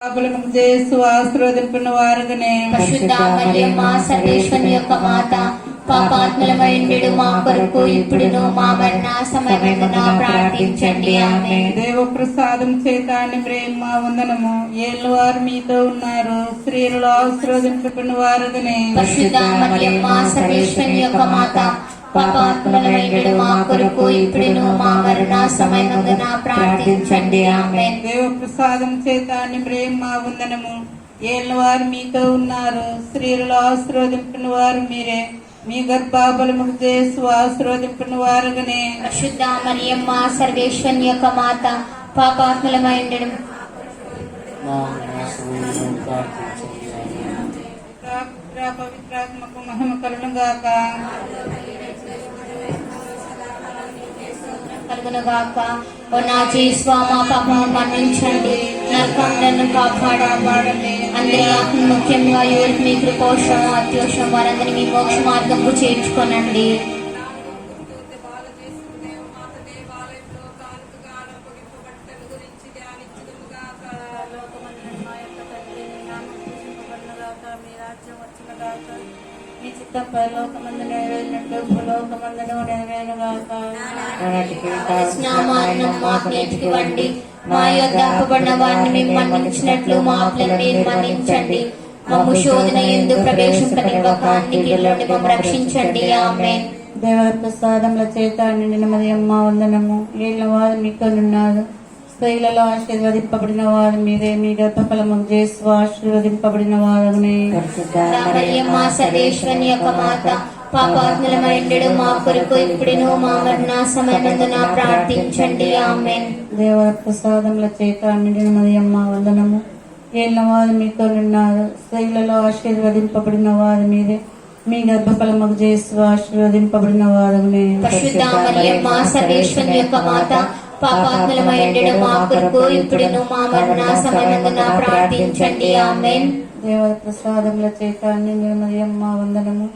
పాపలకు చేస్తూ ఆశీర్వదింపిన వారుగానే పరిశుద్ధ మరియమ్మ సర్వేశ్వరుని యొక్క మాత పాపాత్ములమైండు మా కొరకు ఇప్పుడును మా మరణ సమయమందున ప్రార్థించండి. ఆమేన్. దేవ ప్రసాదం చేతాన్ని ప్రేమ వందనము. ఏళ్ళు వారు మీతో ఉన్నారు, స్త్రీలలో ఆశీర్వదింపబడిన వారుగానే పరిశుద్ధ మరియమ్మ సర్వేశ్వరుని యొక్క మాత పాపాత్ములమైండు మా కొరకు ఇప్పుడును మా మరణ సమయమందున ప్రార్థించండి. ఆమేన్. దేవ ప్రసాదం చేతాన్ని ప్రేమ వందనము. ఏళ్ళు వారు మీతో ఉన్నారు, స్త్రీలలో ఆశీర్వదింపిన వారు మీరే, మీ గర్భఫలముకు చేస్తూ ఆశీర్వదింపిన వారుగానే పరిశుద్ధ మరియమ్మ సర్వేశ్వరుని యొక్క మాత పాపాత్ములమైండు పవిత్రాత్మకు మహిమ కలుగును గాక. కలుగునుగాక. ఓ నా జీస్వా మా పాపం మన్నించండి, నరకములను కాపాడండి. అందరి ముఖ్యంగా ఎవరికి మీ కృపోషం అత్యోషం వారందరినీ మీ మోక్ష మార్గంకు చేర్చుకోనండి. మీ చిత్తం పరలోకమందు నెరవేరినట్లు భూలోకమందును నెరవేరుగాక. స్నామాన్నం మాకు నేర్చుకోండి, మా యొద్ద అప్పబడిన వారిని మేము మన్నించినట్లు మా అప్పులను మీరు మన్నించండి. మమ్ము శోధన యందు ప్రవేశింపనివ్వక అన్నిటిలో నుండి మమ్ము రక్షించండి. ఆమేన్. దేవర ప్రసాదముల చేత నిండిన మరియమ్మ వందనము. ఏళ్ళ వారు మీతోనున్నారు, స్త్రీలలో ఆశీర్వదింపబడిన వారు మీరే, మీ గర్భఫలముకు చేస్తూ ఆశీర్వదింపబడిన వారుగానే మరియమ్మ సర్వేశ్వరుని యొక్క మాత పాపాత్ములమైండు మా కొరకు ఇప్పుడును మా మరణ సమయమందున ప్రార్థించండి. ఆమేన్. దేవర ప్రసాదముల చేత నిండిన మరియమ్మ వందనము. ఏళ్ళ వారు మీతోనున్నారు, స్త్రీలలో ఆశీర్వదింపబడిన వారు మీరే, మీ గర్భఫలముకు చేస్తూ ఆశీర్వదింపబడిన వారుగానే పరిశుద్ధ మరియమ్మ సర్వేశ్వరుని యొక్క మాత పాపాత్ములమైండు మా కొరకు ఇప్పుడును మా మరణ సమయమందున ప్రార్థించండి. ఆమేన్. దేవర ప్రసాదముల చేత నిండిన మరియమ్మ వందనము.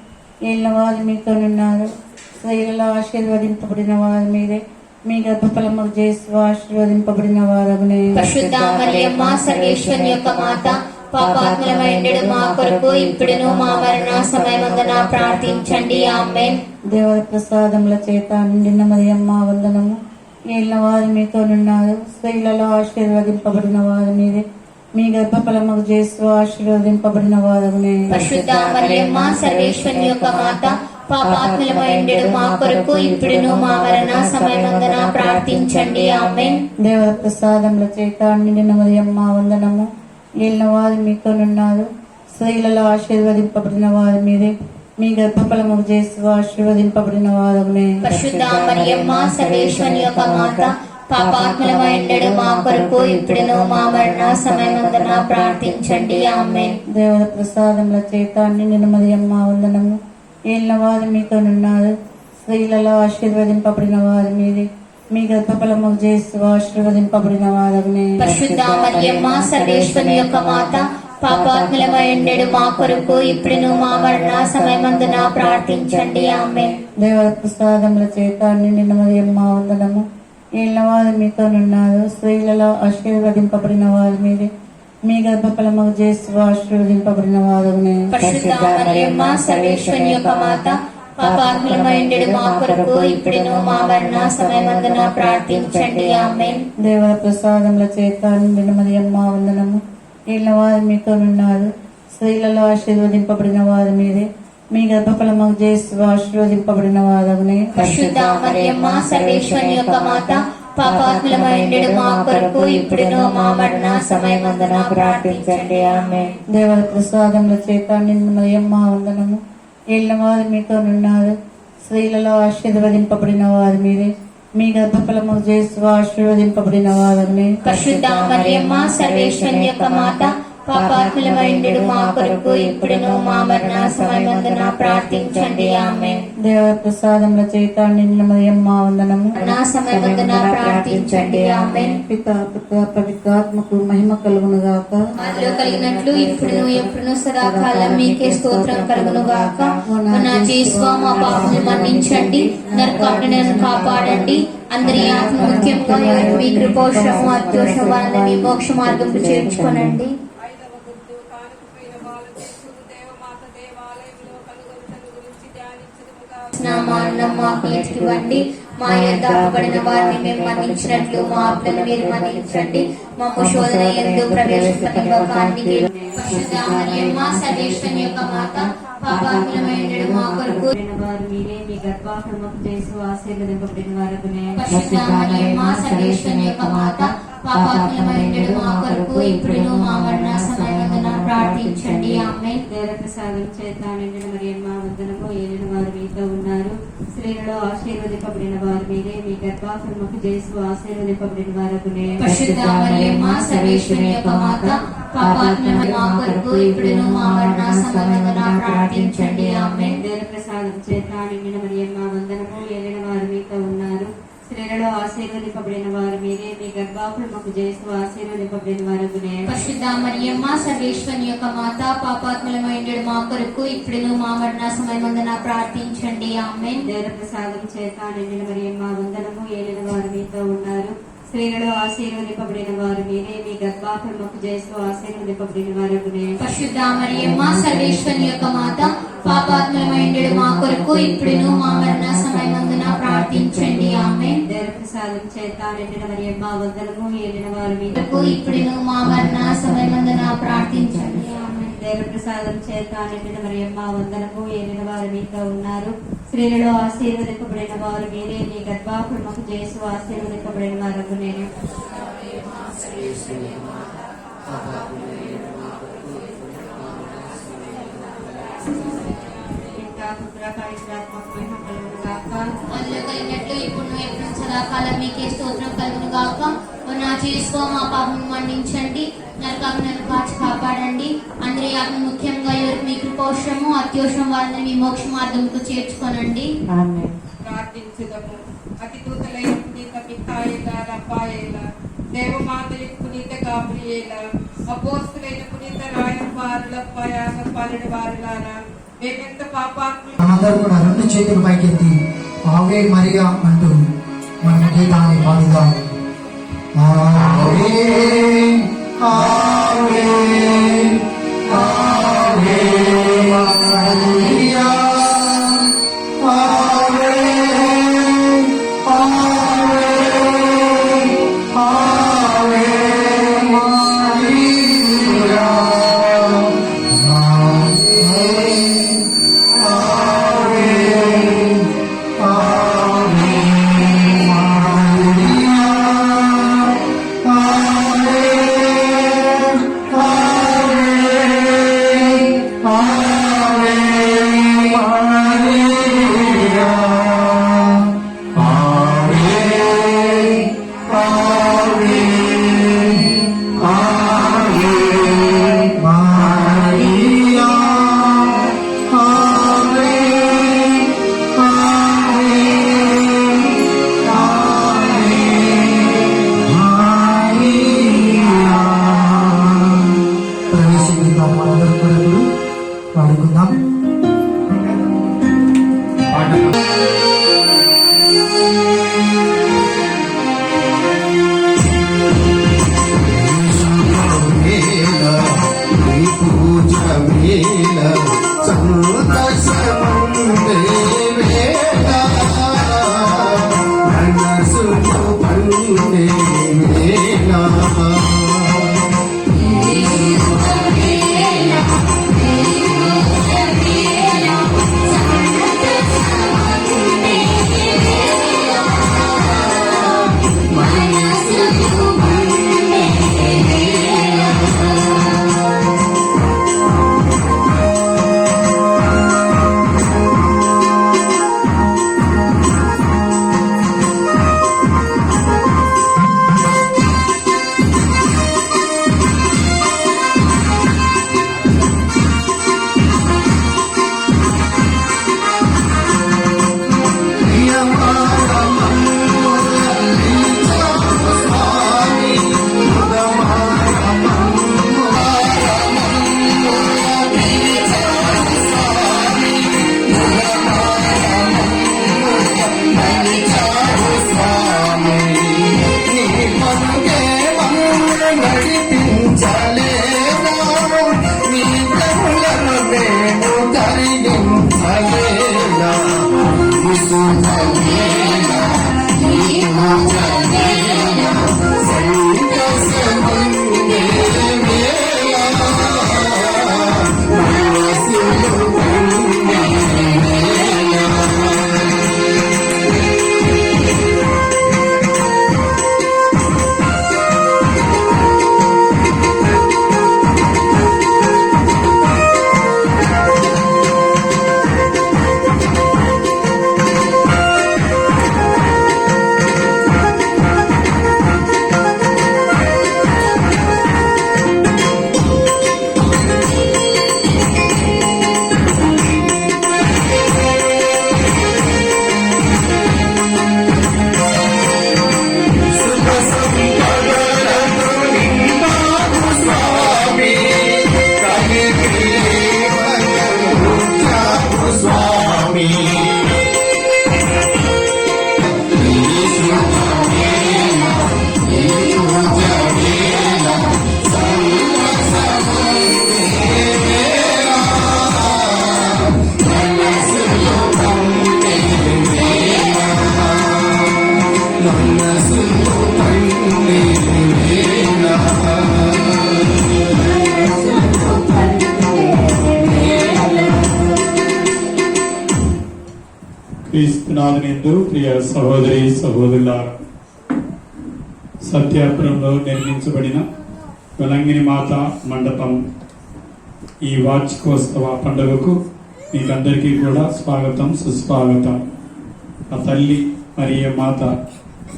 ఏళ్ళ వారు మీతోనున్నారు, స్త్రీలలో ఆశీర్వదింపబడిన వారు మీరే, మీ గర్భఫలముకు చేస్తూ ఆశీర్వదింపబడిన వారుగానే పరిశుద్ధ మరియమ్మ సర్వేశ్వరుని యొక్క మాత పాపాత్ములమైండు మా కొరకు ఇప్పుడును మా మరణ సమయమందున ప్రార్థించండి. ఆమేన్. దేవర ప్రసాదముల చేత నిండిన మరియమ్మ వందనము. ఏళ్ళ వారు మీతోనున్నారు, స్త్రీలలో ఆశీర్వదింపబడిన వారు మీరే, మీ గర్భఫలముకు చేస్తూ ఆశీర్వదింపబడిన వారుగానే పరిశుద్ధ మరియమ్మ సర్వేశ్వరుని యొక్క మాత పాపాత్ములమైండు మా కొరకు ఇప్పుడును మా మరణ సమయమందున ప్రార్థించండి. ఆమేన్. దేవర ప్రసాదముల చేత నిండిన మరియమ్మ వందనము. ఏళ్ళ వారు మీతోనున్నారు, స్త్రీలలో ఆశీర్వదింపబడిన వారు మీరే, మీ గర్భఫలముకు చేస్తూ ఆశీర్వదింపబడిన వారుగానే పరిశుద్ధ మరియమ్మ సర్వేశ్వరుని యొక్క మాత పాపాత్ములమైండు మా కొరకు ఇప్పుడును మా మరణ సమయమందున ప్రార్థించండి. ఆమేన్. దేవర ప్రసాదముల చేత నిండిన మరియమ్మ వందనము. ఏళ్ళ వారు మీతోనున్నారు, స్త్రీలలో ఆశీర్వదింపబడిన వారు మీరే, మీ గర్భఫలముకు చేస్తూ ఆశీర్వదింపబడిన వారుగానే పరిశుద్ధ మరియమ్మ సర్వేశ్వరుని యొక్క మాత పాపాత్ములమైండు మా కొరకు ఇప్పుడును మా మరణ సమయమందున ప్రార్థించండి. ఆమేన్. దేవర ప్రసాదముల చేత నిండిన మరియమ్మ వందనము. ఏళ్ళ వారు మీతోనున్నారు, స్త్రీలలో ఆశీర్వదింపబడిన వారు మీరే, మీ గర్భఫలముకు చేస్తూ ఆశీర్వదింపబడిన వారుగానే పరిశుద్ధ మరియమ్మ సర్వేశ్వరుని యొక్క మాత పాపాత్ములమైండు మా కొరకు ఇప్పుడును మా మరణ సమయమందున ప్రార్థించండి. ఆమేన్. దేవర ప్రసాదముల చేత నిండిన మరియమ్మ వందనము. ఏళ్ళ వారు మీతోనున్నారు, స్త్రీలలో ఆశీర్వదింపబడిన వారు మీరే, మీ గర్భఫలముకు చేస్తూ ఆశీర్వదింపబడిన వారుగానే పరిశుద్ధ మరియమ్మ సర్వేశ్వరుని యొక్క మాత పాపాత్ములమైండు మా కొరకు ఇప్పుడును మా మరణ సమయమందున ప్రార్థించండి. ఆమేన్. దేవర ప్రసాదముల చేత నిండిన మరియమ్మ వందనము. ఏళ్ళ వారు మీతోనున్నారు, స్త్రీలలో ఆశీర్వదింపబడిన వారు మీరే, మీ గర్భఫలముకు చేస్తూ ఆశీర్వదింపబడిన వారుగానే పరిశుద్ధ మరియమ్మ సర్వేశ్వరుని యొక్క మాత పాపాత్ములమైండు మా కొరకు ఇప్పుడును మా మరణ సమయమందున ప్రార్థించండి. ఆమేన్. దేవ ప్రసాదముల చేత నిండిన మరియమ్మ వందనము. నా సమయమందున ప్రార్థించండి. ఆమేన్. పితా పుత్ర పవిత్రాత్మకు మహిమ కలుగును గాక. ఆదిలో కలిగినట్లు ఇప్పుడును ఎప్పుడును సదాకాలం మీకే స్తోత్రం కలుగును గాక. నా జీస్వా మా పాపని మన్నించండి, నరకాగ్ని కాపాడండి, అందరి ఆత్మ ముఖ్యంగా మీ కృపోషము అత్యోషం వారిని మీ మోక్ష మార్గంకు చేర్చుకొనండి. మాకు ఇవ్వండి, మా యొద్ద అప్పబడిన వారిని మేము మన్నించినట్లు మా ఆజ్ఞలను మీరు మన్నించండి, మా శోధన యందు ప్రవేశింపనివ్వకానికి. పరిశుద్ధ మరియమ్మ సర్వేశ్వరుని యొక్క మాత, పాపాత్ములమైనడు మా కొరకు వారు మీరే, మీ గర్భఫలముకు యేసు ఆశీర్వదింపబడిన వారగునే. పరిశుద్ధ మరియమ్మ సర్వేశ్వరుని యొక్క మాత, పాపాత్ములమైనడు మా కొరకు ఇప్పుడును మా మరణ సమయమందున ప్రార్థించండి. ఆమేన్. దేవ ప్రసాదం చేత నిండిన మరియమ్మ వందనము. ఏలిన వారు మీతో ఉన్నారు, స్త్రీలలో ఆశీర్వదింపబడిన వారు మీరే, మీ గర్భఫలముకు యేసు ఆశీర్వదింపబడిన వారగునే. పరిశుద్ధ మరియమ్మ సర్వేశ్వరుని యొక్క మాత, పాపాత్ములైన మా కొరకు ఇప్పుడును మా మరణ సమయమందున ప్రార్థించండి. ఆమేన్. దేవ ప్రసాదం చేత నిండిన మరియమ్మ వందనము. ఏలిన వారు మీతో ఉన్నారు, స్త్రీలలో ఆశీర్వదింపబడిన వారు మీరే, మీ గర్భఫలముకు యేసు ఆశీర్వదింపబడిన వారగునే. పరిశుద్ధ మరియమ్మ సర్వేశ్వరుని యొక్క మాత, పాపాత్ములమైనడు మా కొరకు ఇప్పుడును మా మరణ సమయమందున ప్రార్థించండి. ఆమేన్. దేవ ప్రసాదం చేత నిండిన మరియమ్మ వందనము. ఏలిన వారు మీతో ఉన్నారు, స్త్రీలలో ఆశీర్వదింపబడిన వారు మీరే, మీ గర్భఫలముకు యేసు ఆశీర్వదింపబడిన వారగునే. పరిశుద్ధ మరియమ్మ సర్వేశ్వరుని యొక్క మాత, పాపాత్ములమైనడు మా కొరకు ఇప్పుడును మా మరణ సమయమందున ప్రార్థించండి. ఆమేన్. దేవ ప్రసాదం చేత నిండిన మరియమ్మ వందనము. ఏలిన వారు మీతో ఇప్పుడును మా మరణ సమయమందున ప్రార్థించండి. ఆమేన్. దేవ ప్రసాదం చేత నిండిన మరియమ్మ వందనము. ఏలిన వారు మీతో ఉన్నారు, స్త్రీలలో ఆశీర్వదింపబడిన వారు మీరే, మీ గర్భఫలముకు యేసు ఆశీర్వదింపబడిన వారగునే. పితా పుత్ర పవిత్రాత్మకు మహిమ కలుగును గాక. అందులో కలిగినట్లు ఇప్పుడు ఎప్పుడు సదాకాలం మీకే స్తోత్రం కలుగును గాక. నా చేసుకో మా పాపను మన్నించండి, నరకాగ్ని కాచి కాపాడండి, అందరి ఆత్మ ముఖ్యంగా ఎవరికి మీ కృపోషము అత్యోషం వారిని మీ మోక్ష మార్గంకు చేర్చుకోనండి. ఆమేన్. ప్రార్థించుదము. అతి దూతలైన పునీత మిఖాయేల, రఫాయేల, దేవమాతలకు పునీత గాబ్రియేల, అపోస్తులైన పునీత రాయబారుల ప్రయాస పలుడు వారులారా, మేమెంత పాపాత్ములు. మనందరూ కూడా రెండు చేతులు పైకెత్తి ఆవే మరియా అంటూ మన గీతాన్ని పాడుదాం. ఆవే ఆవే ఆవే మరియా, ఆవే ఆవే ఆవే మరియా, ప్రవేశిద్దాం. మనందరూ కూడా వారి క్రీస్తునాథునియందు ప్రియ సహోదరి సహోదరులారా, సత్యాపురంలో నిర్మించబడిన వెలంగిని మాత మండపం ఈ వార్షికోత్సవ పండుగకు మీకందరికీ కూడా స్వాగతం, సుస్వాగతం. ఆ తల్లి మరియ మాత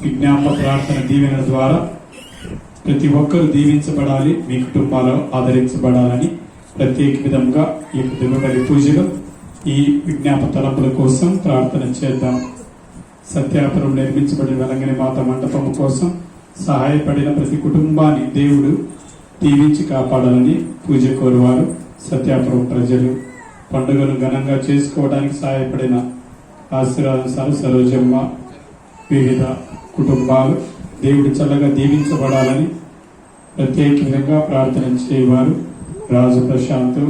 విజ్ఞాప ప్రార్థన దీవెన ద్వారా ప్రతి ఒక్కరూ దీవించబడాలి, మీ కుటుంబాలు ఆదరించబడాలని ప్రత్యేక విధంగా ఈ దివ్యబలి పూజలు ఈ విజ్ఞాప తలంపుల కోసం ప్రార్థన చేద్దాం. సత్యాపురం నిర్మించబడిన వెలంగిని మాత మండపం కోసం సహాయపడిన ప్రతి కుటుంబాన్ని దేవుడు దీవించి కాపాడాలని పూజ కోరువారు సత్యాపురం ప్రజలు. పండుగను ఘనంగా చేసుకోవడానికి సహాయపడిన ఆశీర్వాదాలు సరోజమ్మ, వివిధ కుటుంబాలు దేవుడు చల్లగా దీవించబడాలని ప్రత్యేక విధంగా ప్రార్థన చేయవారు రాజు ప్రశాంత్.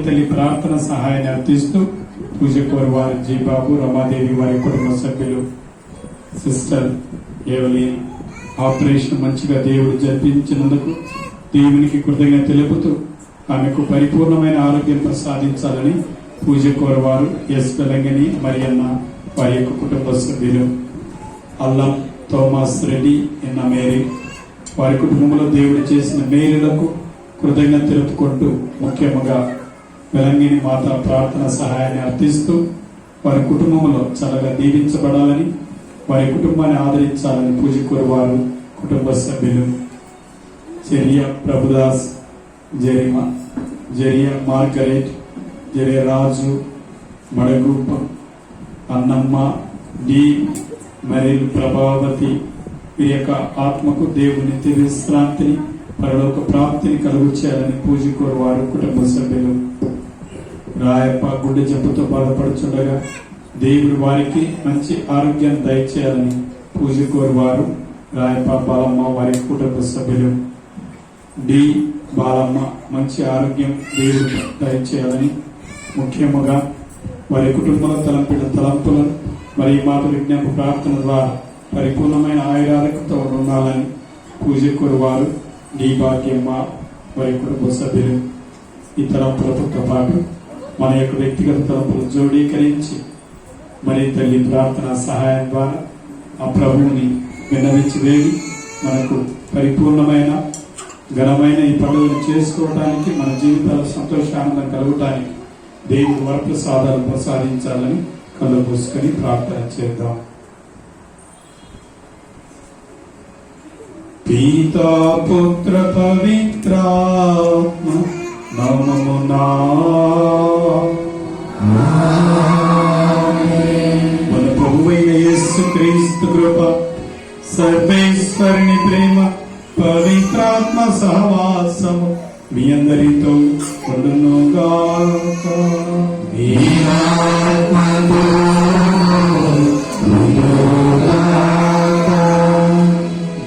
తల్లి ప్రార్థన సహాయాన్ని అర్థిస్తూ పూజ కోరువారు జీబాబు, రమాదేవి, వారి కుటుంబ సభ్యులు, సిస్టర్ ఏవలీన్. ఆపరేషన్ మంచిగా దేవుడు జరిపించినందుకు దేవునికి కృతజ్ఞత తెలుపుతూ ఆమెకు పరిపూర్ణమైన ఆరోగ్యం ప్రసాదించాలని పూజ కోరువారు ఎస్ వెలంగిని మరియన్న, వారి యొక్క కుటుంబ సభ్యులు. అల్లం థోమస్ రెడ్డి, ఎన్న మేరీ, వారి కుటుంబంలో దేవుడు చేసిన మేలులకు కృతజ్ఞత తెలుపుకుంటూ ముఖ్యంగా వెలంగిని మాత ప్రార్థన సహాయాన్ని అర్థిస్తూ వారి కుటుంబంలో చల్లగా దీవించబడాలని, వారి కుటుంబాన్ని ఆదరించాలని పూజ కోరువారు కుటుంబ సభ్యులు. చెరియ ప్రభుదాస్, జెరియ మార్గరెట్, జెరియ రాజు, మడగూప, అన్నమ్మ, డి మరిల్, ప్రభావతి, వీరి యొక్క ఆత్మకు దేవుని నిత్య విశ్రాంతిని, పరలోక ప్రాప్తిని కలుగు చేయాలని పూజ కోరువారు కుటుంబ సభ్యులు. రాయప్ప గుండె జబ్బుతో బాధపడుచుండగా దేవుడు వారికి మంచి ఆరోగ్యాన్ని దయచేయాలని పూజ కోరువారు రాయప్ప బాలమ్మ, వారి కుటుంబ సభ్యులు. డి బాలమ్మ మంచి ఆరోగ్యం దేవుడు దయచేయాలని ముఖ్యముగా వారి కుటుంబంలో తలంపిన తలంపులను మరి మాత విజ్ఞాప ప్రార్థన ద్వారా పరిపూర్ణమైన ఆయురారోగ్యంతో ఉండాలని పూజ కోరువారు డి భాగ్యమ్మ, వారి కుటుంబ సభ్యులు. ఈ తలంపులతో పాటు మన యొక్క వ్యక్తిగత తలంపులు జోడీకరించి మరి తల్లి ప్రార్థన సహాయం ద్వారా ఆ ప్రభువుని విన్నవించి వేడి మనకు పరిపూర్ణమైన ఘనమైన ఈ పండుగను చేసుకోవడానికి, మన జీవితాలు సంతోషానందం కలగటానికి దేవుడు వరప్రసాదాలు ప్రసాదించాలని కళ్ళు మూసుకొని ప్రార్థన చేద్దాం. పితా పుత్ర పవిత్రాత్మ నామమునా మన ప్రభువైన యేసుక్రీస్తు కృప, సర్వేశ్వరుని ప్రేమ, పవిత్రాత్మ సహవాసము మీ అందరితో ఉండునుగాక.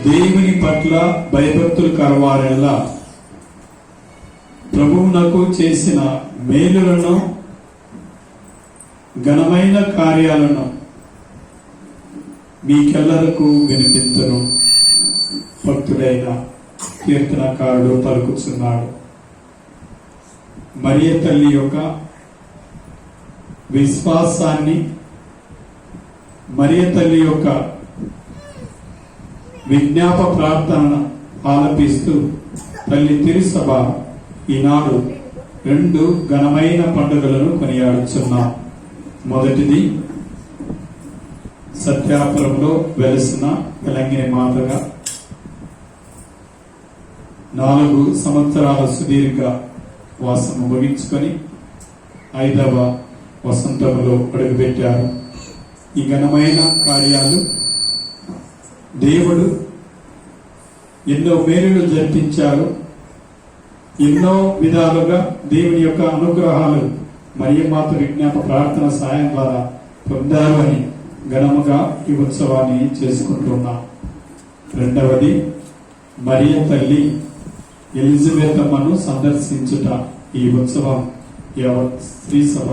దేవుని పట్ల భయభక్తులు కలవారెలా ప్రభువునకు చేసిన మేలులను, ఘనమైన కార్యాలను మీకెల్లరకు వినిపింతును. భక్తుడైన కీర్తనకారుడు పలుకుతున్నాడు. మరియ తల్లి యొక్క విశ్వాసాన్ని, మరియ తల్లి యొక్క విజ్ఞాప ప్రార్థనను ఆలపిస్తూ తల్లి తిరుసభ ఈనాడు 2 ఘనమైన పండుగలను కొనియాడుచున్నాం. మొదటిది సత్యాపురంలో వెలసిన వెలంగిని మాతగా 4 సంవత్సరాల సుదీర్ఘ వాసము ముగించుకొని 5వ వసంతంలో అడుగుపెట్టారు. ఈ ఘనమైన కార్యాలు దేవుడు ఎన్నో మేలులు జరిపించారు. ఎన్నో విధాలుగా దేవుని యొక్క అనుగ్రహాలు మరియ మాత విజ్ఞాప ప్రార్థన సాయం ద్వారా పొందారు అని ఘనముగా ఈ ఉత్సవాన్ని చేసుకుంటున్నాం. రెండవది మరియ తల్లి ఎలిజబెత్ అమ్మను సందర్శించుట. ఈ ఉత్సవం యావత్ స్త్రీ సభ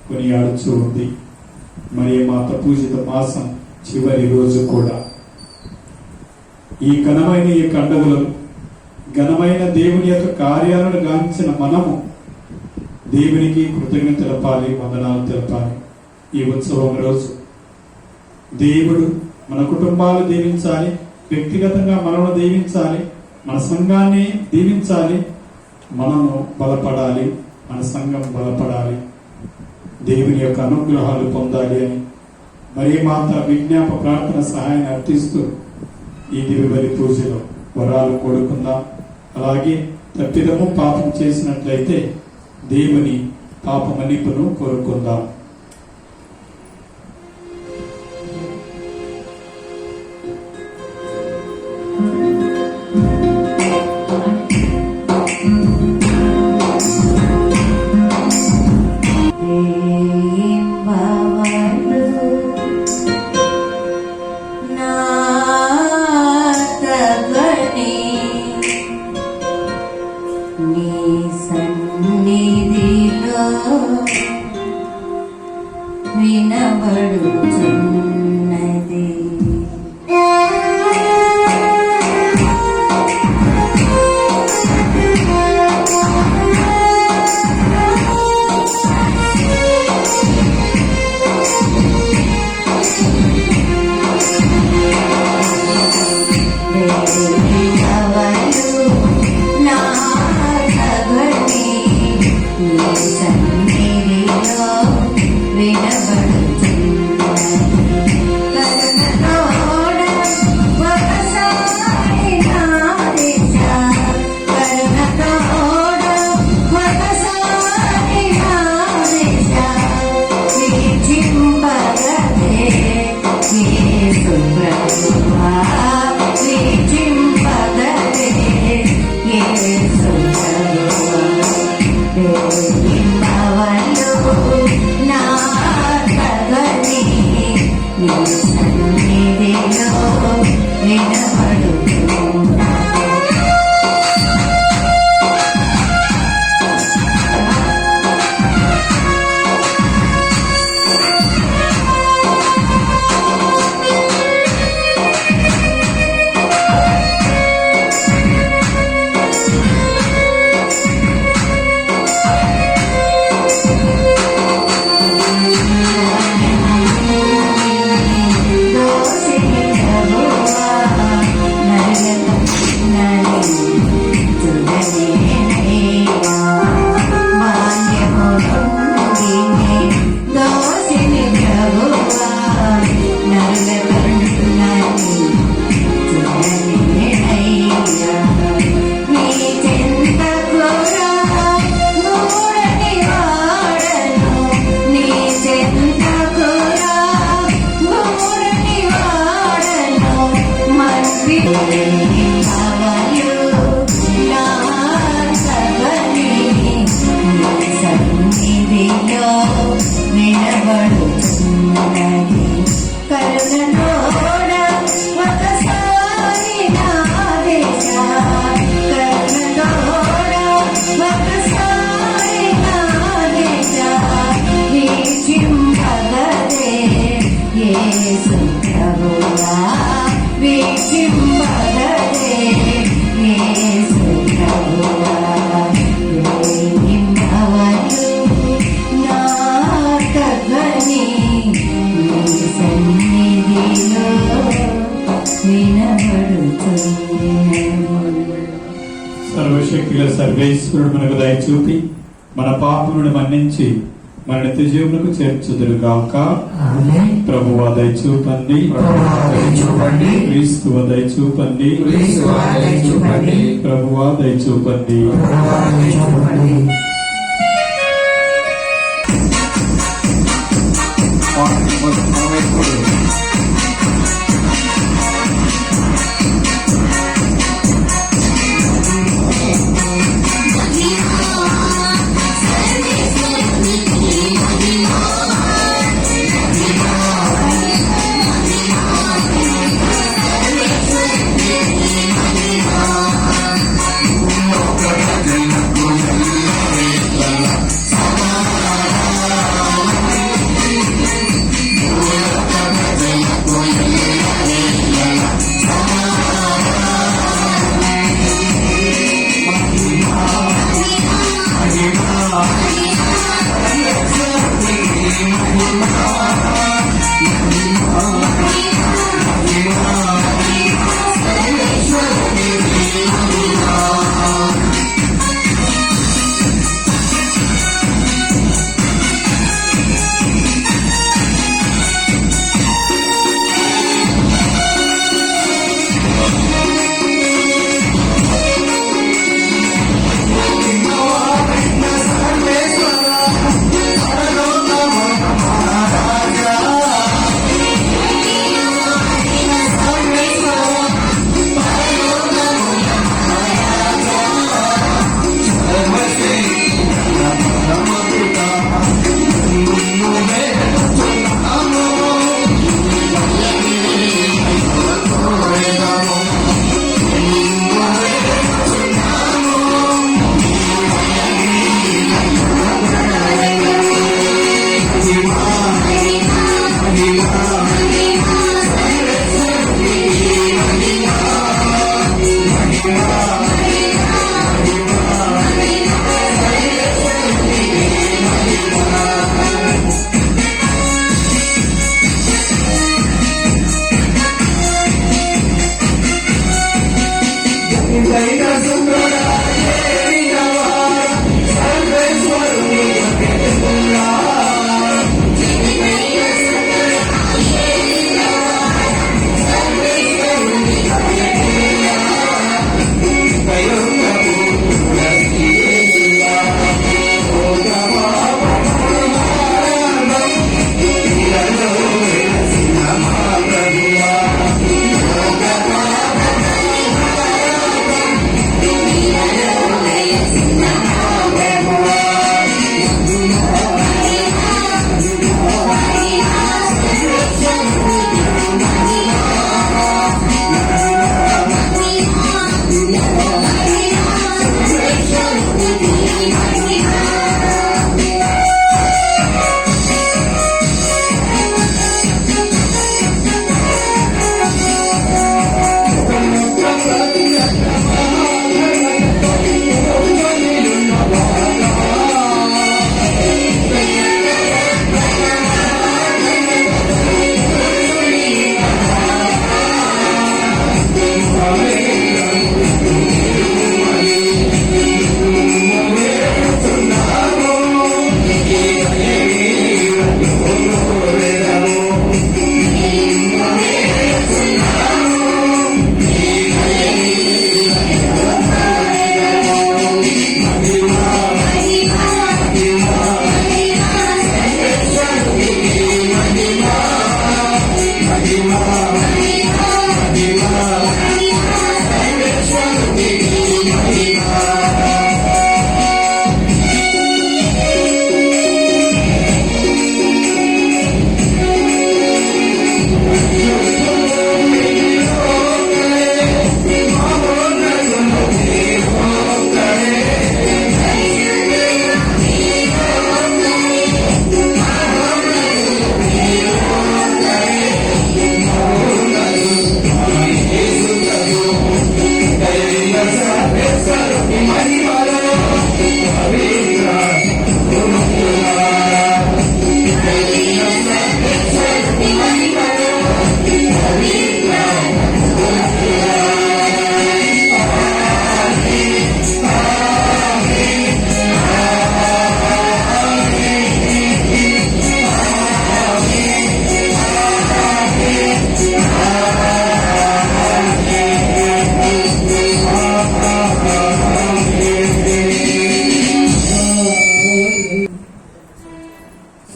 కొనియాడుచూ ఉంది. మరియ మాత పూజిత మాసం చివరి రోజు కూడా ఈ ఘనమైన ఈ పండుగలు, ఘనమైన దేవుని యొక్క కార్యాలను గాంచిన మనము దేవునికి కృతజ్ఞత తెలపాలి, వందనాలు తెలపాలి. ఈ ఉత్సవం రోజు దేవుడు మన కుటుంబాలు దీవించాలి, వ్యక్తిగతంగా మనల్ని దీవించాలి, మన సంఘాన్ని దీవించాలి, మనము బలపడాలి, మన సంఘం బలపడాలి, దేవుని యొక్క అనుగ్రహాలు పొందాలి అని మరి మాత విజ్ఞాప ప్రార్థన సహాయాన్ని అర్థిస్తూ ఈ దివ్యబలి పూజలో వరాలు కోరుకుందాం. అలాగే తప్పిదము పాపం చేసినట్లయితే దేవుని పాప మన్నిపును కోరుకుందాం. వినబడుచున్నది సర్వశక్తిగల సర్వేశ్వరుడు మనకు దయ చూపి మన పాపములను మన్నించి మన నిత్య జీవనకు చేర్చుదురుగాక. ప్రభువా దయ చూపండి, క్రీస్తువా దయ చూపండి, ప్రభువా దయ చూపండి. Thank you.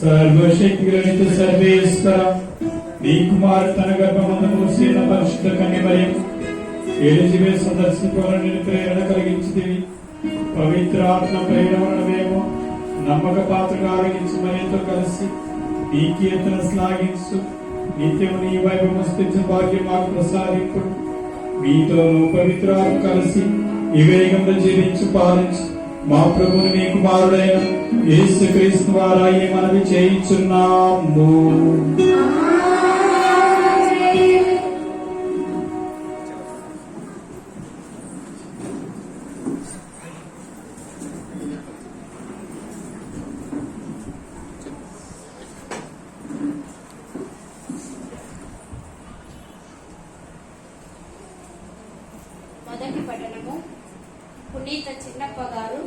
సర్వశక్తిగలనిత సర్వేశ్వర నీ కుమారు తన గర్భమందు మూసిన పరిశుద్ధ కన్యమరియము ఎలిజబెత్ సందర్శించుకోవాలని నేను ప్రేరణ కలిగించింది. పవిత్ర ఆత్మ ప్రేరణమేమో నమ్మక పాత్రగా ఆరగించు మరియతో కలిసి నీ కీర్తన శ్లాఘించు. నిత్యము నీ వైభవము స్తుతించు భాగ్యం మాకు ప్రసాదింపు. మీతోను పవిత్రాత్మ కలిసి ఈ వేగంలో జీవించు పాలించు మా ప్రభుని మీ కుమారుడైన యేసుక్రీస్తు ద్వారా ఈ మనవి చేయించున్నాము. మొదటి పట్టణము పునీత చిన్నప్ప గారు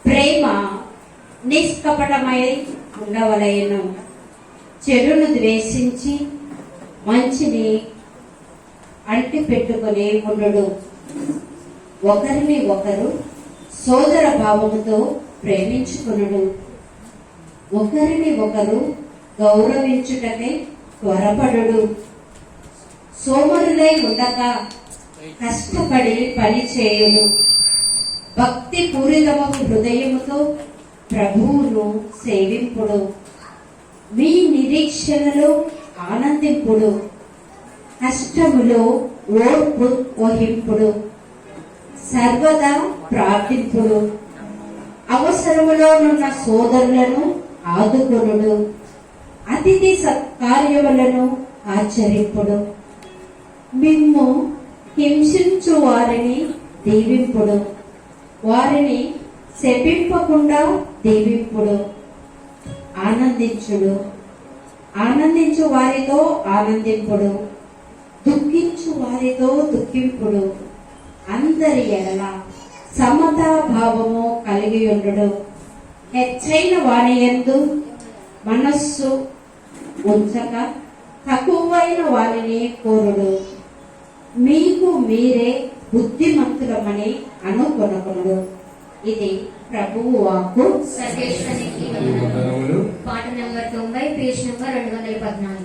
ప్రేమ నిష్కపటమై ఉండవలయను. చెడును ద్వేషించి మంచిని అంటి పెట్టుకుని ఉండు. ఒకరిని ఒకరు సోదర భావముతో ప్రేమించుకునుడు. ఒకరిని ఒకరు గౌరవించుటకై త్వరపడు. సోమరులై ఉండక కష్టపడి పని చేయుడు. భక్తి పూరితమగు హృదయముతో ప్రభువును సేవింపుడు. మీ నిరీక్షణలో ఆనందింపుడు. కష్టములో ఓర్పు వహింపుడు. సర్వదా ప్రార్థింపుడు. అవసరములోనున్న సోదరులను ఆదుకొనుడు. అతిథి సత్కార్యములను ఆచరింపుడు. మిమ్ము హింసించు వారిని దీవింపుడు. వారిని శపింపకుండా దీవింపుడు. ఆనందించుడు. ఆనందించు వారితో ఆనందింపుడు. దుఃఖించు వారితో దుఃఖింపుడు. అందరి ఎడల సమతా భావము కలిగి ఉండు. హెచ్చైన వాని యందు మనస్సు ఉంచక తక్కువైన వారిని కోరుడు. మీకు మీరే బుద్ధిమంతులమని అనుకొనకుడు. ఇది ప్రభువు వాక్కు. సర్వేశ్వరునికి వందనములు. పాట number 90, page number 214.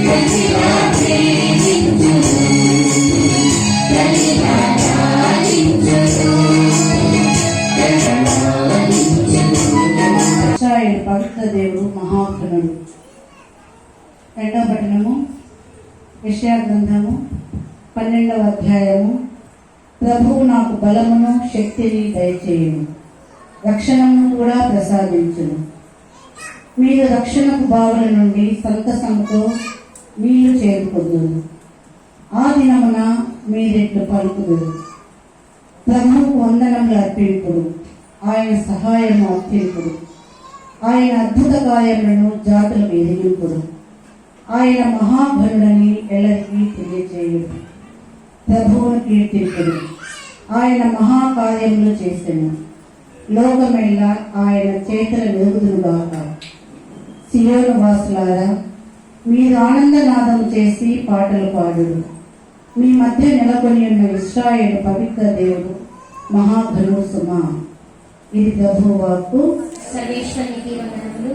Thank you. పవిత్ర దేవుడు మహాఘనుడు. రెండవ పట్టణము యెషయా గ్రంథము 12వ అధ్యాయము. ప్రభువు నాకు బలమును శక్తిని దయచేయును, రక్షణను కూడా ప్రసాదించును. మీరు రక్షణకు బావుల నుండి సంతసముతో నీళ్లు చేరుకొదురు. ఆ దినమున మీరెట్లు పలుకుదురు, ప్రభువుకు వందనములు అర్పింపుడు, ఆయన సహాయము అత్యంపుడు, ఆయన అద్భుత కార్యములను జాతులకు ఎదిగింపుడు, ఆయన మహాఘనుడని ఎల్లరికీ తెలియజేయుడు. ప్రభువును కీర్తింపుడు, ఆయన మహాకార్యములు చేసెను. లోకమెల్లా ఆయన చేతుల వెలుగుదురుగాక. సియోను వాసులారా, మీరు ఆనందనాదం చేసి పాటలు పాడుడు. మీ మధ్య నెలకొని ఉన్న ఇశ్రాయేలు పవిత్ర దేవుడు మహాఘనుడు సుమా. ఇది ప్రభువు వాక్కు. సర్వేశ్వరునికి వందనములు.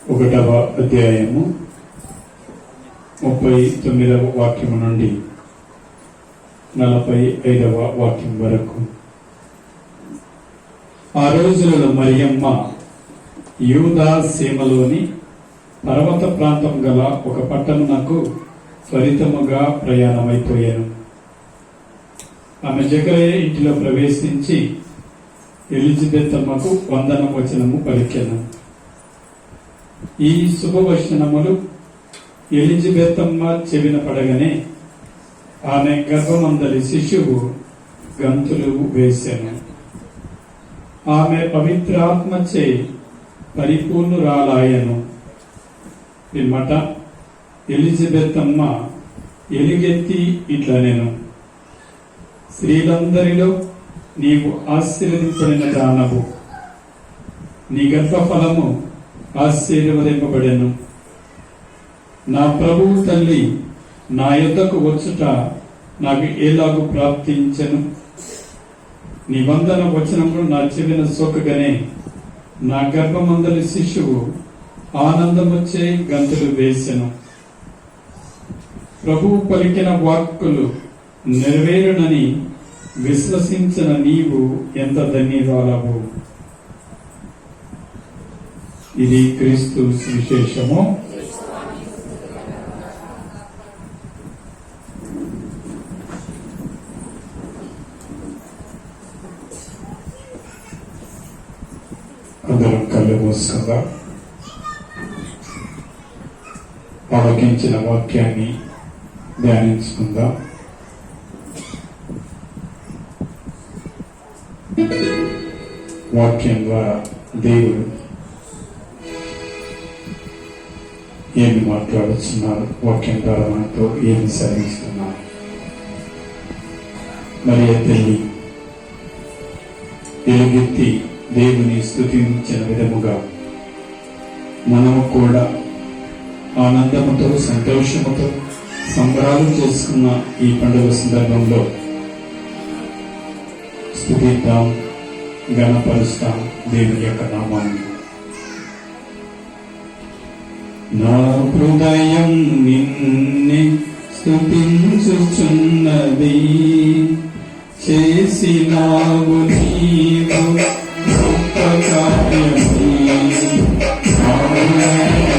1వ అధ్యాయము 39వ వాక్యము నుండి 45వ వాక్యం వరకు. ఆ రోజులలో మరియమ్మ యూదా సీమలోని పర్వత ప్రాంతం గల ఒక పట్టణమునకు త్వరితముగా ప్రయాణమైపోయాను. ఆమె జకరయ్య ఇంటిలో ప్రవేశించి ఎలిజబెత్ అమ్మకు వందనవచనము పలికెను. ఈ శుభవచనములు ఎలిజబెత్ అమ్మ చెవిన పడగానే ఆమె గర్భమందలి శిశువు గంతులు వేసెను. ఆమె పవిత్రాత్మచే పరిపూర్ణురాలాయను. పిమ్మట ఎలిజబెత్ అమ్మ ఎలుగెత్తి ఇట్లనెను, స్త్రీలందరిలో నీవు ఆశీర్వదింపబడిన దానవు, నీ గర్భఫలము ఆశీర్వదింపబడెను. నా ప్రభువు తల్లి నా యొద్దకు వచ్చుట నాకు ఎలాగూ ప్రాప్తించెను. నీ వందన వచనములు నా చెవిన సోకగానే నా గర్భమందలి శిశువు ఆనందమొచ్చే గంతులు వేసెను. ప్రభువు పలికిన వాక్కులు నెరవేరునని విశ్వసించిన నీవు ఎంత ధన్యురాలవు. ఇది క్రీస్తు సువిశేషము. అందరం కళ్ళు మూసుకుందా ఆలోకించిన వాక్యాన్ని ధ్యానించుకుందాం. వాక్యం ద్వారా దేవుడు ఏమి మాట్లాడుతున్నారు, వాక్యం ద్వారా మనతో ఏమి సాధిస్తున్నారు. మరియ తల్లి ఎలుగెత్తి దేవుని స్తుతించిన విధముగా మనము కూడా ఆనందముతో సంతోషముతో సంబరాలు చేసుకున్న ఈ పండుగ సందర్భంలో స్తుతిద్దాం, గణపరుస్తాం దేవుని యొక్క నామాన్ని. నా హృదయం నిన్నే స్తుతించుచున్నది, చేసినావు నీవు గొప్ప కార్యము. నా హృదయం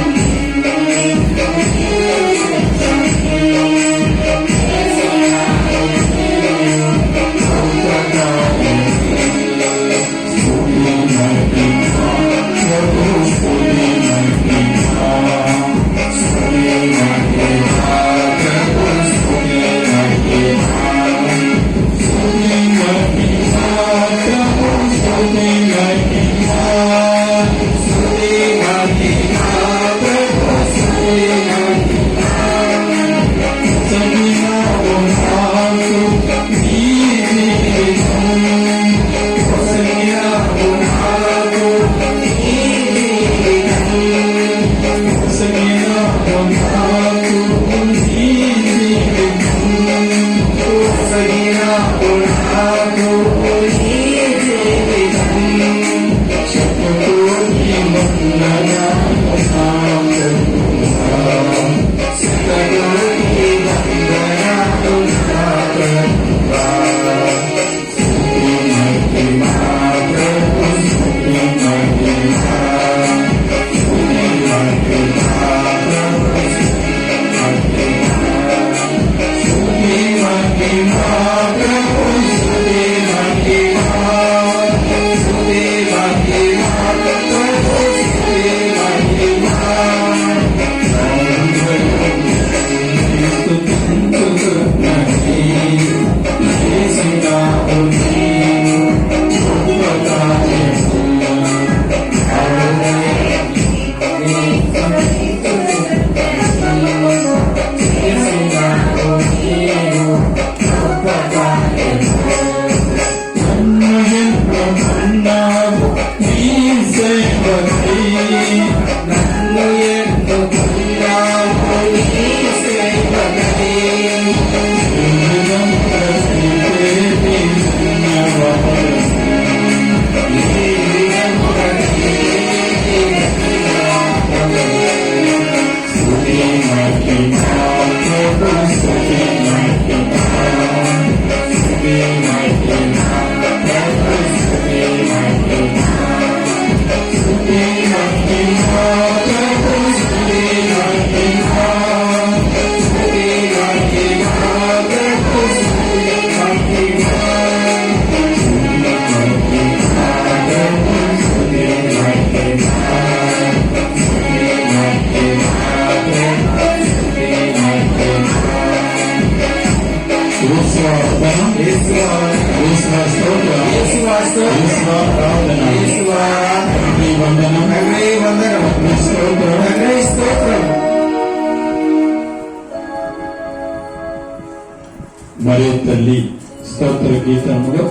తల్లి స్తోత్ర గీతంలో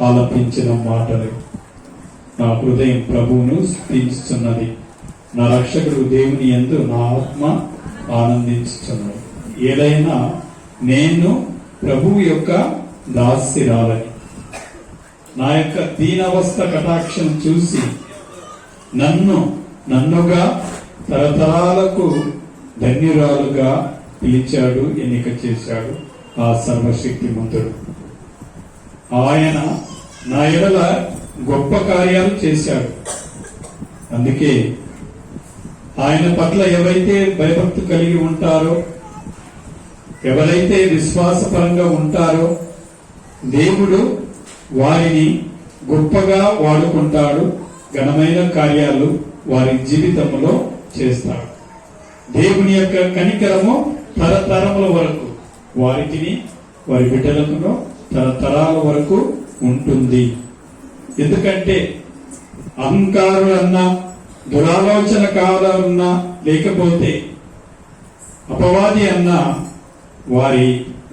ఆలపించిన మాటలు. నా హృదయం ప్రభువును స్తుతించుచున్నది, నా రక్షకుడు దేవుని యందు నా ఆత్మ ఆనందించుచున్నది. ఏదైనా నేను ప్రభువు యొక్క దాస్యరాలని, నా యొక్క దీనవస్థ కటాక్షం చూసి నన్నుగా తరతరాలకు ధన్యురాలుగా పిలిచాడు, ఎన్నిక చేశాడు ఆ సర్వశక్తిమంతుడు. ఆయన నా ఎడల గొప్ప కార్యాలు చేశాడు. అందుకే ఆయన పట్ల ఎవరైతే భయభక్తి కలిగి ఉంటారో, ఎవరైతే విశ్వాసపరంగా ఉంటారో, దేవుడు వారిని గొప్పగా వాడుకుంటాడు. ఘనమైన కార్యాలు వారి జీవితంలో చేస్తాడు. దేవుని యొక్క కనికరము తరతరముల వరకు వారికి, వారి బిడ్డలకు తరతరాల వరకు ఉంటుంది. ఎందుకంటే అహంకారులన్నా, దురాలోచన కావాలన్నా, లేకపోతే అపవాది అన్నా వారి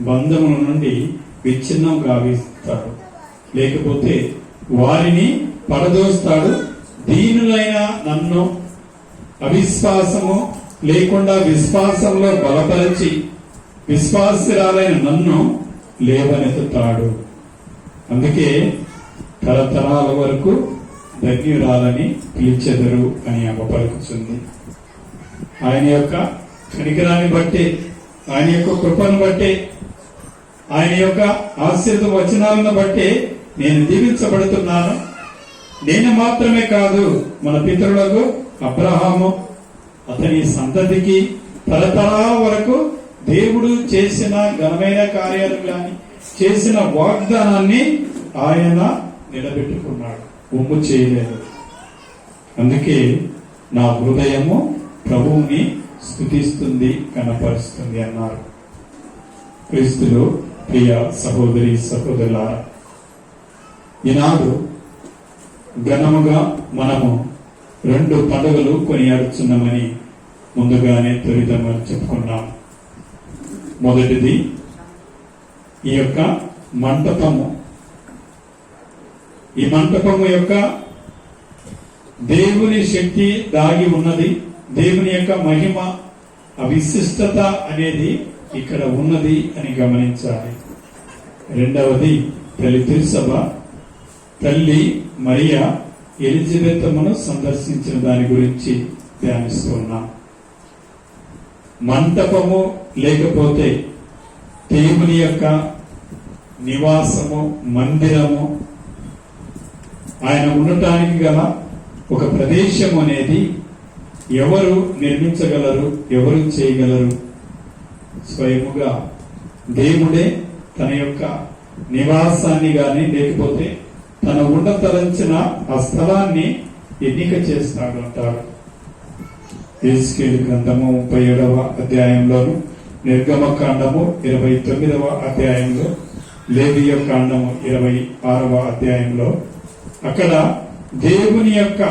బంధముల నుండి విచ్ఛిన్నం గావిస్తాడు, లేకపోతే వారిని పడదోస్తాడు. దీనులైన నన్ను అవిశ్వాసము లేకుండా విశ్వాసంలో బలపరిచి విశ్వాసురాలైన నన్ను లేవనెత్తుతాడు. అందుకే తరతరాల వరకు ధన్యురాలని పిలిచెదరు అని పలుకుతుంది. ఆయన యొక్క కనికరాన్ని బట్టి, ఆయన యొక్క కృపను బట్టి, ఆయన యొక్క ఆశీర్వాద వచనాలను బట్టి నేను దీవించబడుతున్నాను. నేను మాత్రమే కాదు, మన పితరులకు అబ్రహాము అతని సంతతికి తరతరాల వరకు దేవుడు చేసిన ఘనమైన కార్యాలు గాని, చేసిన వాగ్దానాన్ని ఆయన నిలబెట్టుకున్నాడు, ఒమ్ము చేయలేదు. అందుకే నా హృదయము ప్రభువుని స్తుతిస్తుంది, కనపరుస్తుంది అన్నారు. క్రీస్తులో ప్రియ సహోదరి సహోదరులారా, ఈనాడు ఘనముగా మనము 2 పండుగలు కొనియాడుచున్నామని ముందుగానే త్వరితంగా చెప్పుకున్నాం. మొదటిది ఈ యొక్క మంటపము. ఈ మంటపము యొక్క దేవుని శక్తి దాగి ఉన్నది, దేవుని యొక్క మహిమ, ఆ విశిష్టత అనేది ఇక్కడ ఉన్నది అని గమనించాలి. రెండవది తల్లి తిరుసభ, తల్లి మరియా ఎలిజబెతమును సందర్శించిన దాని గురించి ధ్యానిస్తున్నాం. మంటపము లేకపోతే దేవుని యొక్క నివాసము, మందిరము, ఆయన ఉండటానికి గల ఒక ప్రదేశం అనేది ఎవరు నిర్మించగలరు, ఎవరు చేయగలరు? స్వయముగా దేవుడే తన యొక్క నివాసాన్ని గాని, లేకపోతే తన ఉండతలంచిన ఆ స్థలాన్ని ఎన్నిక చేస్తాడు అంటారు. యెహెజ్కేలు గ్రంథము 37వ అధ్యాయంలోను, నిర్గమకాండము 29వ అధ్యాయంలో, లేవియ కాండము 26వ అధ్యాయంలో అక్కడ దేవుని యొక్క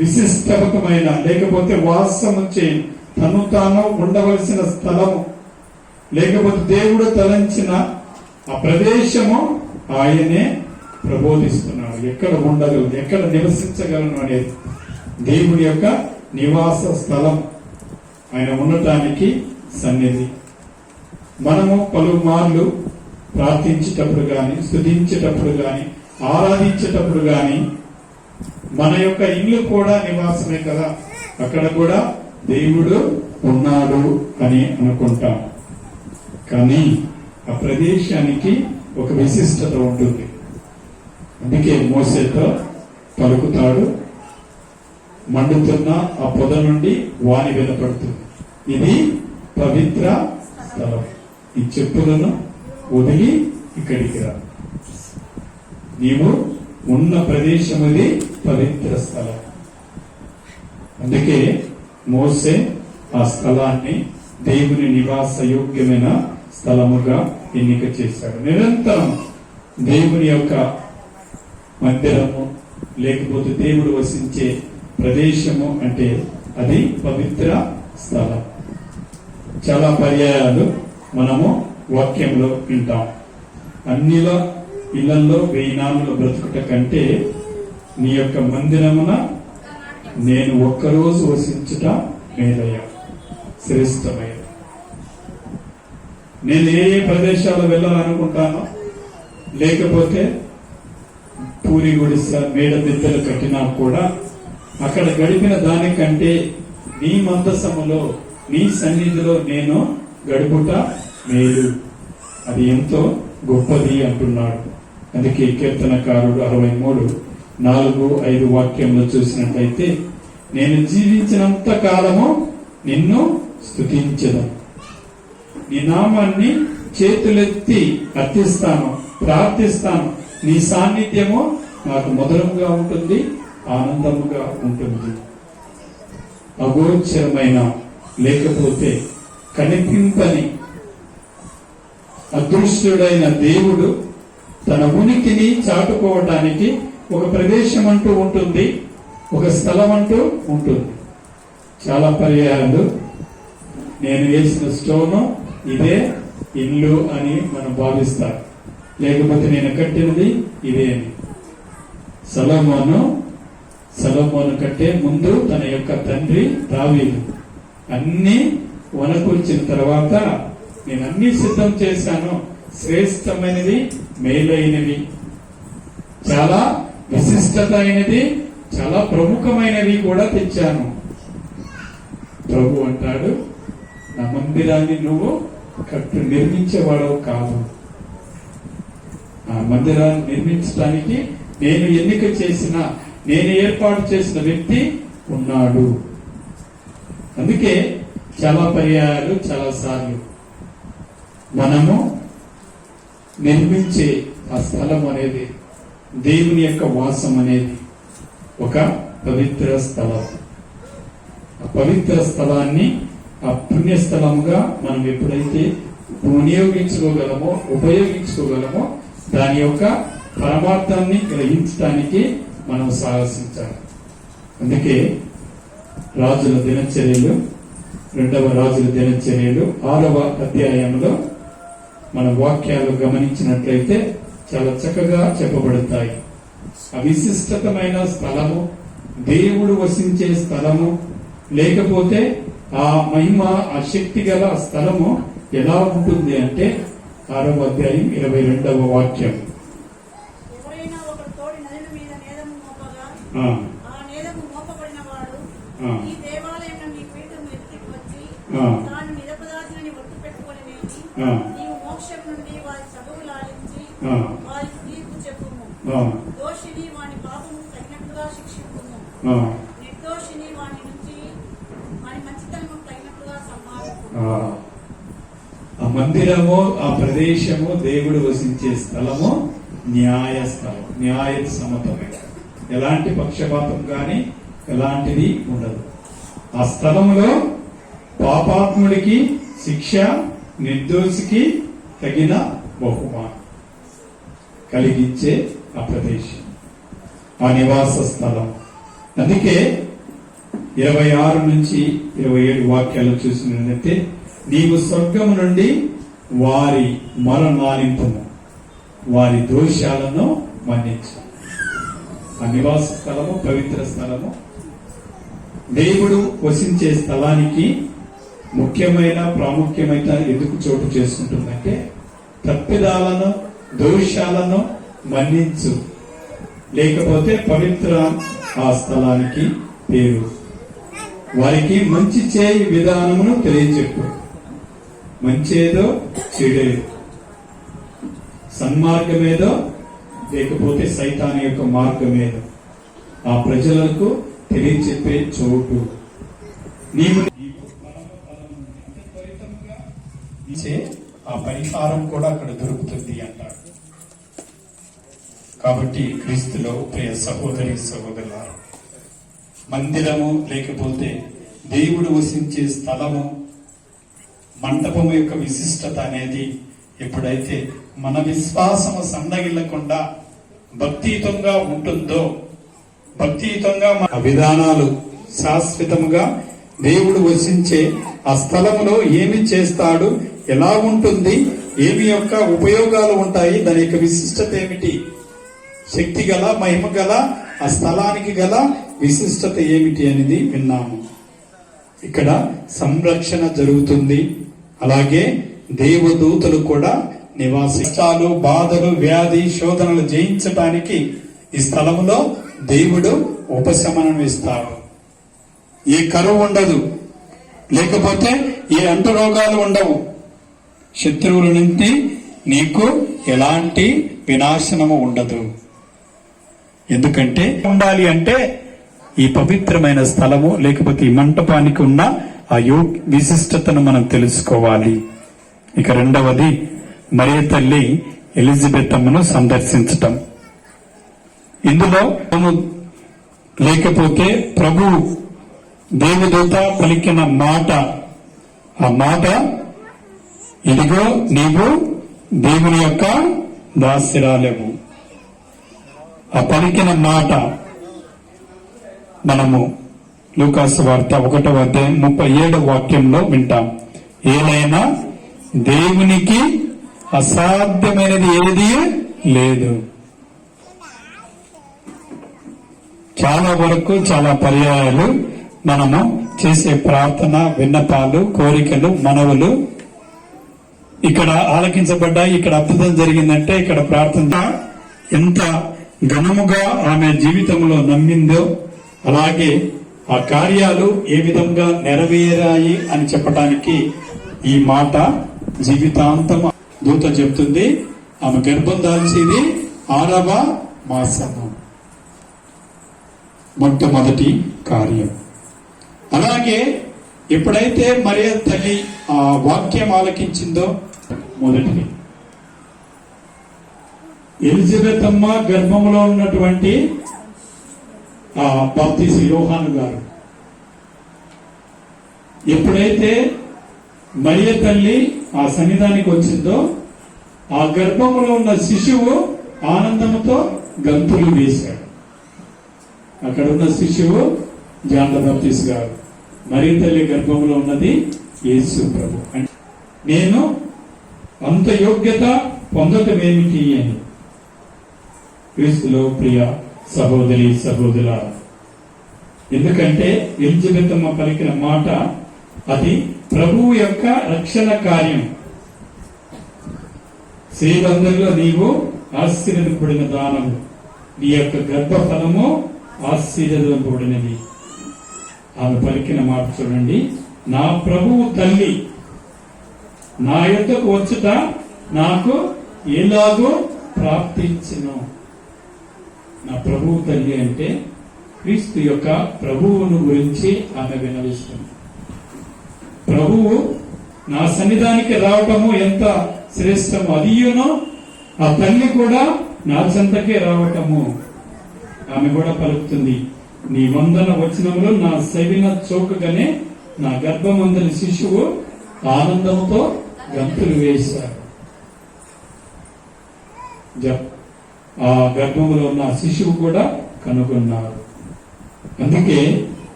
విశిష్టమైన, లేకపోతే వాసము చే తను తాను ఉండవలసిన స్థలము, లేకపోతే దేవుడు తలంచిన ఆ ప్రదేశము ఆయనే ప్రబోధిస్తున్నాడు. ఎక్కడ ఉండగలను, ఎక్కడ నివసించగలను అనేది దేవుడి యొక్క నివాస స్థలం, ఆయన ఉండటానికి సన్నిధి. మనము పలుమార్లు ప్రార్థించేటప్పుడు గాని, స్తుతించేటప్పుడు గాని, ఆరాధించేటప్పుడు గాని మన యొక్క ఇల్లు కూడా నివాసమే కదా, అక్కడ కూడా దేవుడు ఉన్నాడు అని అనుకుంటాం. కానీ ఆ ప్రదేశానికి ఒక విశిష్టత ఉంటుంది. అందుకే మోసేతో పలుకుతాడు, మండుతున్న ఆ పొద నుండి వాని వినపడుతుంది, ఇది పవిత్ర స్థలం, ఈ చెప్పులను వదిలి ఇక్కడికి రా, నీవు ఉన్న ప్రదేశం ఇది పవిత్ర స్థలం. అందుకే మోసే ఆ స్థలాన్ని దేవుని నివాస యోగ్యమైన స్థలముగా ఎన్నిక చేశాడు. నిరంతరం దేవుని యొక్క మందిరము, లేకపోతే దేవుడు వసించే ప్రదేశము అంటే అది పవిత్ర స్థలం. చాలా పర్యాయాలు మనము వాక్యంలో వింటాం. అన్నిలో ఇళ్లలో 1000 నాలుగులు బ్రతుకుట కంటే నీ యొక్క మందిరమున నేను ఒక్కరోజు వసించుట మేలయ్య, శ్రేష్టమయ్య. నేను ఏ ప్రదేశాలు వెళ్ళాలనుకుంటానో, లేకపోతే పూరి గుడిస మేడ దిద్దలు కట్టినా కూడా అక్కడ గడిపిన దానికంటే నీ మందసములో, నీ సన్నిధిలో నేను గడుపుట మేలు, అది ఎంతో గొప్పది అంటున్నాడు. అందుకే కీర్తనకారుడు 63:4-5 వాక్యంలో చూసినట్లయితే, నేను జీవించినంత కాలము నిన్ను స్తుతించెదను, నీ నామాన్ని చేతులెత్తి అర్థిస్తాను, ప్రార్థిస్తాను. నీ సాన్నిధ్యము నాకు మధురముగా ఉంటుంది, ఆనందముగా ఉంటుంది. అగోచరమైన, లేకపోతే కనిపింపని అదృశ్యుడైన దేవుడు తన ఉనికిని చాటుకోవటానికి ఒక ప్రదేశం అంటూ ఉంటుంది, ఒక స్థలం అంటూ ఉంటుంది. చాలా పర్యాయాలు నేను వేసిన స్టోను ఇదే ఇల్లు అని మనం భావిస్తారు, లేకపోతే నేను కట్టినది ఇదే అని. సొలొమోను కంటే ముందు తన యొక్క తండ్రి దావీదు అన్ని వనకూర్చిన తర్వాత, నేను అన్ని సిద్ధం చేశాను, శ్రేష్టమైనది, మేలైనవి, చాలా విశిష్టత అయినది, చాలా ప్రముఖమైనవి కూడా తెచ్చాను. ప్రభు అంటాడు, నా మందిరాన్ని నువ్వు నిర్మించేవాడవు కాదు. ఆ మందిరాన్ని నిర్మించడానికి నేను ఎన్నిక చేసిన, నేను ఏర్పాటు చేసిన వ్యక్తి ఉన్నాడు. అందుకే చాలా పర్యాయాలు, చాలా సార్లు మనము నిర్మించే ఆ స్థలం అనేది, దేవుని యొక్క వాసం అనేది ఒక పవిత్ర స్థలం. ఆ పవిత్ర స్థలాన్ని ఆ పుణ్యస్థలముగా మనం ఎప్పుడైతే ఉపయోగించుకోగలమో దాని యొక్క పరమార్థాన్ని గ్రహించడానికి మనం సాహసించాలి. అందుకే రాజుల దినచర్యలు, 2వ రాజుల దినచర్యలు 6వ అధ్యాయంలో మన వాక్యాలు గమనించినట్లయితే చాలా చక్కగా చెప్పబడతాయి. ఆ విశిష్టమైన స్థలము, దేవుడు వసించే స్థలము, లేకపోతే ఆ మహిమ, ఆ శక్తి గల స్థలము ఎలా ఉంటుంది అంటే 6వ అధ్యాయం 22వ వాక్యం. ఎవరైనా ఒకడు తోడి నదుల మీద నేదము మోపగా, ఆ నేదము మోపబడిన వాడు ఈ దేవాలయంలో నీ పీఠము ఎత్తుకు వచ్చి తాను నిరపరాధిని ఒట్టు పెట్టుకొని నీవు మోక్షం నుండి వారి సభలు ఆడించి వారికి తీర్పు చెప్పుము. దోషిని వాని పాపము తగినట్లుగా శిక్షింపుము, నిర్దోషిని వాని నుంచి వాని మంచితనము తగినట్లుగా సంహారింపు. ఆ మందిరము, ఆ ప్రదేశము, దేవుడు వసించే స్థలము న్యాయస్థలం, న్యాయ సమతమే, ఎలాంటి పక్షపాతం కానీ ఎలాంటిది ఉండదు. ఆ స్థలంలో పాపాత్ముడికి శిక్ష, నిర్దోషికి తగిన బహుమానం కలిగించే ఆ ప్రదేశం, ఆ నివాస స్థలం. అందుకే 26-27 వాక్యాలు చూసినట్లయితే, నీవు స్వర్గము నుండి వారి మరణాలింపుము, వారి దోషాలను మన్నించు. ఆ నివాస స్థలము, పవిత్ర స్థలము, దేవుడు వసించే స్థలానికి ముఖ్యమైన ప్రాముఖ్యమైన ఎందుకు చోటు చేసుకుంటుందంటే, తప్పిదాలను, దోషాలను మన్నించు, లేకపోతే పవిత్ర ఆ స్థలానికి పేరు. వారికి మంచి చేయి విధానమును తెలియచెప్పు, మంచేదో చెడేదో, సన్మార్గమేదో లేకపోతే సైతాన్ యొక్క మార్గమేదో ఆ ప్రజలకు తెలియచెప్పే చోటు. నీవు ఆ పరిహారం కూడా అక్కడ దొరుకుతుంది అంటాడు. కాబట్టి క్రీస్తులో ప్రియ సహోదరి సహోదరులారా, మందిరము లేకపోతే దేవుడు వసించే స్థలము, మంటపము యొక్క విశిష్టత అనేది ఎప్పుడైతే మన విశ్వాసము సన్నగిల్లకుండా భక్తియుతంగా ఉంటుందో, భక్తియుతంగా మన విధానాలు శాశ్వతముగా దేవుడు వసించే ఆ స్థలములో ఏమి చేస్తాడు, ఎలా ఉంటుంది ఏమి యొక్క ఉపయోగాలు ఉంటాయి, దాని యొక్క విశిష్టత ఏమిటి, శక్తి గల మహిమ గల ఆ స్థలానికి గల విశిష్టత ఏమిటి అనేది విన్నాము. ఇక్కడ సంరక్షణ జరుగుతుంది. అలాగే దేవదూతలు కూడా నివాసాలు, బాధలు, వ్యాధి, శోధనలు జయించటానికి ఈ స్థలంలో దేవుడు ఉపశమనం ఇస్తాడు. ఏ కరువు ఉండదు, లేకపోతే ఏ అంటురోగాలు ఉండవు. శత్రువుల నుండి నీకు ఎలాంటి వినాశనము ఉండదు. ఎందుకంటే ఉండాలి అంటే ఈ పవిత్రమైన స్థలము లేకపోతే ఈ మంటపానికి ఉన్న ఆ విశిష్టతను మనం తెలుసుకోవాలి. ఇక రెండవది, మరియ తల్లి ఎలిజబెత్ అమ్మను సందర్శించటం. ఇందులో లేకపోతే ప్రభు దేవదూత పలికిన మాట, ఆ మాట, ఇదిగో నీవు దేవుని యొక్క దాసిరాలేవు. ఆ పలికిన మాట మనము లూకాసు వార్త 1వ అధ్యాయం 37వ వాక్యంలో వింటాం. ఏలైనా దేవునికి అసాధ్యమైనది ఏది లేదు. చాలా వరకు చాలా పర్యాయాలు మనము చేసే ప్రార్థన, విన్నపాలు, కోరికలు, మనవులు ఇక్కడ ఆలకించబడ్డాయి. ఇక్కడ అద్భుతం జరిగిందంటే ఇక్కడ ప్రార్థన ఎంత ఘనముగా ఆమె జీవితంలో నమ్మిందో, అలాగే ఆ కార్యాలు ఏ విధంగా నెరవేరాయి అని చెప్పటానికి ఈ మాట జీవితాంతం దూత చెప్తుంది. ఆమె గర్భం దాల్చేది 6వ మాసము, మొట్టమొదటి కార్యం. అలాగే ఎప్పుడైతే మరియ తల్లి ఆ వాక్యం ఆలకించిందో, మొదటిది ఎలిజబెత్ అమ్మ గర్భంలో ఉన్నటువంటి ఆ బాప్తీసు యోహాను గారు ఎప్పుడైతే మరియ తల్లి ఆ సన్నిధానికి వచ్చిందో, ఆ గర్భంలో ఉన్న శిశువు ఆనందంతో గంతులు వేశాడు. అక్కడ ఉన్న శిశువు జాన్ ద బాప్తీసు గారు, మరియ తల్లి గర్భంలో ఉన్నది యేసు ప్రభు. నేను అంత యోగ్యత పొందటం ఏమిటి అని క్రీస్తులో ప్రియ సహోదరి సహోదరుల, ఎందుకంటే ఎలిజబెత్ అమ్మ పలికిన మాట అది ప్రభువు యొక్క రక్షణ కార్యం. స్త్రీలందరిలో నీవు ఆశీర్వదింపబడిన దానము, నీ యొక్క గర్భఫలము ఆశీర్వదింపబడినది. ఆమె పలికిన మాట చూడండి, నా ప్రభువు తల్లి నా యొద్దకు వచ్చుట నాకు ఎలాగో ప్రాప్తించును. నా ప్రభువు తల్లి అంటే క్రీస్తు యొక్క ప్రభువును గురించి ఆమె వినవిస్తుంది. ప్రభువు నా సన్నిధానికి రావటము ఎంత శ్రేష్టము, అదియునో ఆ తల్లి కూడా నా చెంతకే రావటము. ఆమె కూడా పలుకుతుంది, నీ వందన వచనములు నా సెవిన చోకగానే నా గర్భమందలి శిశువు ఆనందంతో గంతులు వేశారు. ఆ గర్భంలో ఉన్న శిశువు కూడా కనుగొన్నారు. అందుకే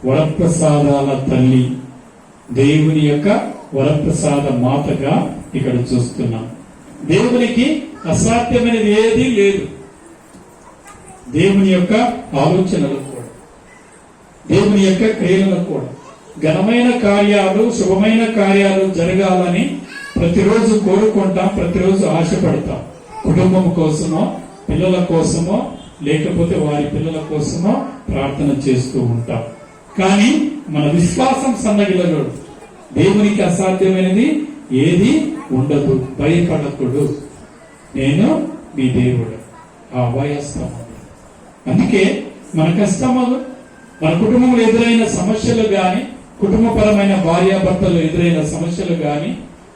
వరప్రసాదాల తల్లి, దేవుని యొక్క వరప్రసాద మాతగా ఇక్కడ చూస్తున్నాం. దేవునికి అసాధ్యమైనది ఏదీ లేదు. దేవుని యొక్క ఆలోచనలకు కూడా, దేవుని యొక్క క్రియలకు కూడా ఘనమైన కార్యాలు, శుభమైన కార్యాలు జరగాలని ప్రతిరోజు కోరుకుంటాం, ప్రతిరోజు ఆశపడతాం. కుటుంబం కోసమో, పిల్లల కోసమో, లేకపోతే వారి పిల్లల కోసమో ప్రార్థన చేస్తూ ఉంటాం. కానీ మన విశ్వాసం సన్నగిలగడు. దేవునికి అసాధ్యమైనది ఏది ఉండదు. భయపడకుడు, నేను మీ దేవుడు, ఆ వయస్సము. అందుకే మన కష్టములు, మన కుటుంబంలో ఎదురైన సమస్యలు గాని, కుటుంబపరమైన భార్యాభర్తలు ఎదురైన సమస్యలు గాని,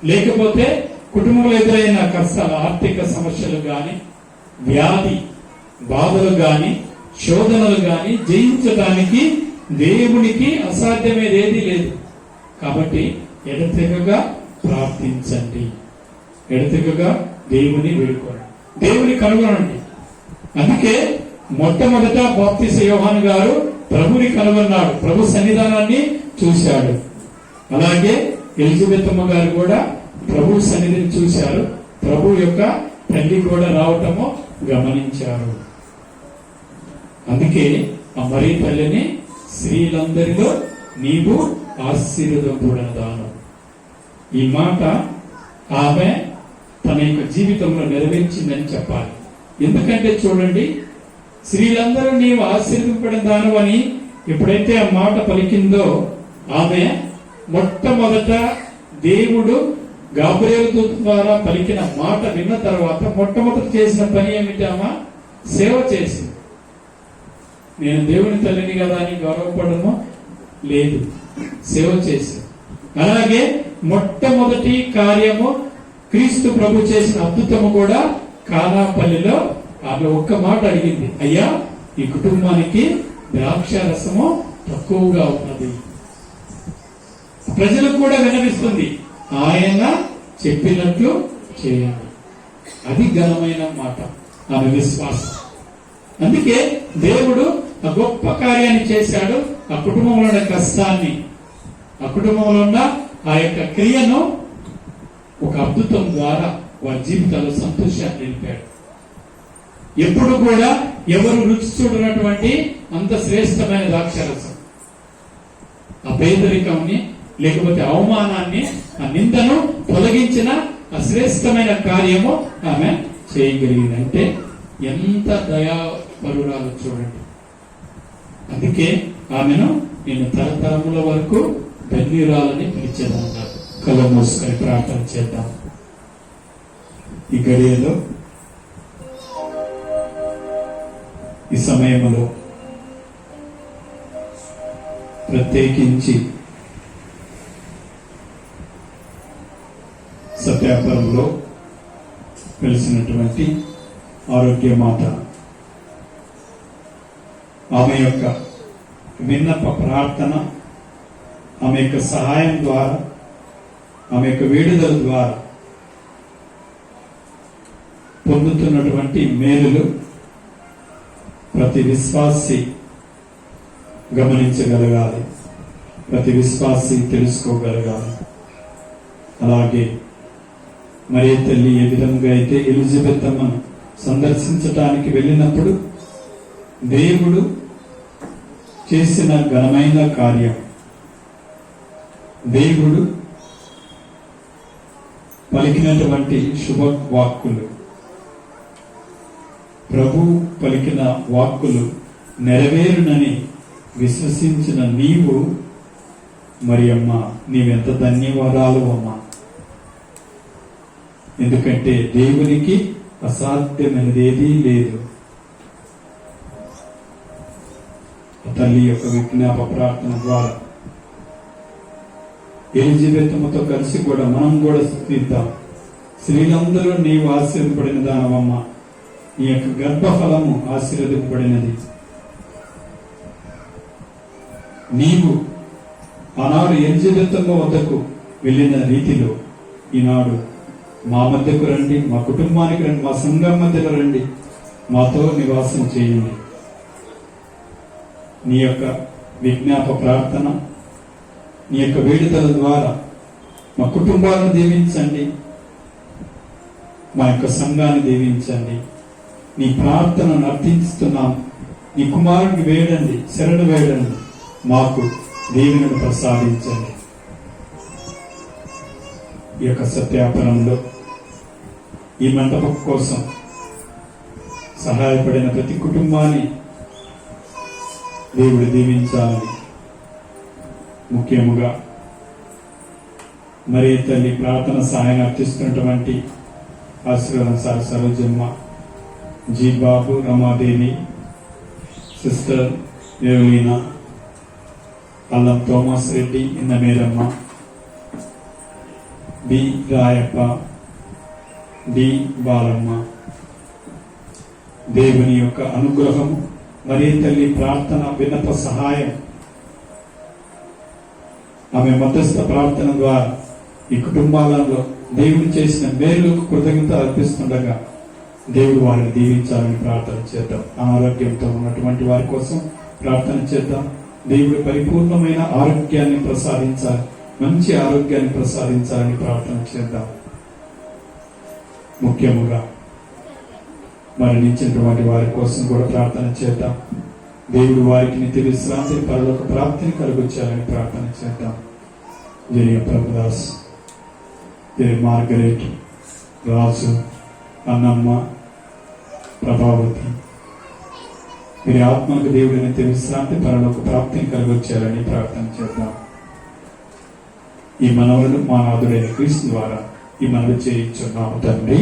లేకపోతే కుటుంబంలో ఎదురైన కష్టాలు, ఆర్థిక సమస్యలు గాని, వ్యాధి బాధలు గాని, శోధనలు గాని జయించడానికి దేవునికి అసాధ్యమైనది ఏది లేదు. కాబట్టి ఎడతెగగా ప్రార్థించండి, ఎడతెగగా దేవుని వేడుకోండి, దేవుని కనుగొనండి. అందుకే మొట్టమొదట బాప్తీసు యోహాను గారు ప్రభుని కనుగొన్నాడు, ప్రభు సన్నిధానాన్ని చూశాడు. అలాగే ఎలిజబెత్ అమ్మ గారు కూడా ప్రభు సన్నిధిని చూశారు. ప్రభు యొక్క తల్లి కూడా రావటము గమనించారు. అందుకే ఆ మరీ తల్లిని స్త్రీలందరిలో నీవు ఆశీర్వదింపబడినదాను. ఈ మాట ఆమె తన యొక్క జీవితంలో నెరవేర్చిందని చెప్పాలి. ఎందుకంటే చూడండి, స్త్రీలందరూ నీవు ఆశీర్వదింపబడిన దాను అని ఎప్పుడైతే ఆ మాట పలికిందో, ఆమె మొట్టమొదట దేవుడు గాబ్రియేలు దూత ద్వారా పలికిన మాట విన్న తర్వాత మొట్టమొదటి చేసిన పని ఏమిటి? ఆమె సేవ చేసింది. నేను దేవుని తల్లిని కదా అని గౌరవపడము లేదు, సేవ చేసింది. అలాగే మొట్టమొదటి కార్యము క్రీస్తు ప్రభు చేసిన అద్భుతము కూడా కానాపల్లిలో ఆమె ఒక్క మాట అడిగింది, అయ్యా ఈ కుటుంబానికి ద్రాక్ష రసము తక్కువగా ఉన్నది. ప్రజలకు కూడా విన్నవిస్తుంది, ఆయన చెప్పినట్లు చేయండి. అది ఘనమైన మాట, ఆమె విశ్వాసం. అందుకే దేవుడు ఆ గొప్ప కార్యాన్ని చేశాడు. ఆ కుటుంబంలో ఉన్న కష్టాన్ని, ఆ కుటుంబంలో ఉన్న ఆ యొక్క క్రియను ఒక అద్భుతం ద్వారా వారి జీవితాల్లో సంతోషాన్ని నిలిపాడు. ఎప్పుడు కూడా ఎవరు రుచి చూడనటువంటి అంత శ్రేష్టమైన ద్రాక్షారసం, ఆ పేదరికాన్ని లేకపోతే అవమానాన్ని, ఆ నిందను తొలగించిన ఆ శ్రేష్టమైన కార్యము ఆమె చేయగలిగింది. అంటే ఎంత దయాపరురాలు చూడండి. అందుకే ఆమెను నేను తరతరముల వరకు ధన్యురాలని పిలిచేదన్నారు. కళ్ళ మూసుకొని ప్రార్థన చేద్దాం. ఈ గడియలో, ఈ సమయంలో ప్రత్యేకించి సత్యాపురంలో వెలిసినటువంటి ఆరోగ్య మాత, ఆమె యొక్క విన్నప ప్రార్థన, ఆమె యొక్క సహాయం ద్వారా, ఆమె యొక్క విడుదల ద్వారా పొందుతున్నటువంటి మేలులు ప్రతి విశ్వాసి గమనించగలగాలి, ప్రతి విశ్వాసి తెలుసుకోగలగాలి. అలాగే మరియ తల్లి ఏ విధంగా అయితే ఎలిజబెత్ అమ్మను సందర్శించటానికి వెళ్ళినప్పుడు దేవుడు చేసిన ఘనమైన కార్యం, దేవుడు పలికినటువంటి శుభవాక్కులు, ప్రభు పలికిన వాక్కులు నెరవేరునని విశ్వసించిన నీవు మరి అమ్మ, నీవెంత ధన్యవాదాలు అమ్మా. ఎందుకంటే దేవునికి అసాధ్యమైనది ఏదీ లేదు. తల్లి యొక్క విజ్ఞాప ప్రార్థన ద్వారా ఎలిజబెత్తో కలిసి కూడా మనం కూడా స్థిద్దాం. స్త్రీలందరూ నీవు ఆశీర్వదింపబడిన దానవమ్మ, నీ యొక్క గర్భఫలము ఆశీర్వదింపబడినది. నీవు ఆనాడు ఎలిజబెతమ్మ వద్దకు వెళ్ళిన రీతిలో ఈనాడు మా మధ్యకు రండి, మా కుటుంబానికి రండి, మా సంఘం మధ్యలో రండి, మాతో నివాసం చేయండి. నీ యొక్క విజ్ఞాప ప్రార్థన, నీ యొక్క వేడుదల ద్వారా మా కుటుంబాలను దీవించండి, మా యొక్క సంఘాన్ని దీవించండి. నీ ప్రార్థనను అర్థిస్తున్నాం. నీ కుమారుడిని వేడండి, శరణు వేడండి, మాకు దీవెనను ప్రసాదించండి. ఈ యొక్క సత్యాపనంలో ఈ మంటపం కోసం సహాయపడిన ప్రతి కుటుంబాన్ని దేవుడు దీవించాలని, ముఖ్యముగా మరి తల్లి ప్రార్థన సహాయం అర్థిస్తున్నటువంటి ఆశీర్వాదం sir Sarojamma, G Babu, Ramadevi, sister Evelina, Allam Thomas Reddy, Innameramma, B Rayappa, D Balamma, దేవుని యొక్క అనుగ్రహము, మరి తల్లి ప్రార్థన విన్నప సహాయం, ఆమె మధ్యస్థ ప్రార్థన ద్వారా ఈ కుటుంబాలలో దేవుడు చేసిన మేలుకు కృతజ్ఞత అర్పిస్తుండగా దేవుడు వారిని దీవించాలని ప్రార్థన చేద్దాం. అనారోగ్యంతో ఉన్నటువంటి వారి కోసం ప్రార్థన చేద్దాం. దేవుడు పరిపూర్ణమైన ఆరోగ్యాన్ని ప్రసాదించాలి, మంచి ఆరోగ్యాన్ని ప్రసాదించాలని ప్రార్థన చేద్దాం. ముఖ్యముగా మరణించినటువంటి వారి కోసం కూడా ప్రార్థన చేద్దాం. దేవుడు వారికి నిత్య విశ్రాంతి పరలోక ప్రాప్తిని కలుగొచ్చాలని ప్రార్థన చేద్దాం. జయ ప్రభుదాస్, జయ మార్గరెట్, రాజు, అన్నమ్మ, ప్రభావతి, వీరి ఆత్మకు దేవుడి నిత్య విశ్రాంతి పరలోక ప్రాప్తిని కలుగొచ్చాలని ప్రార్థన చేద్దాం. ఈ మనవులను మా నాథుడైన క్రీస్తు ద్వారా ఈ మనవి చేయించున్నాము తండ్రి.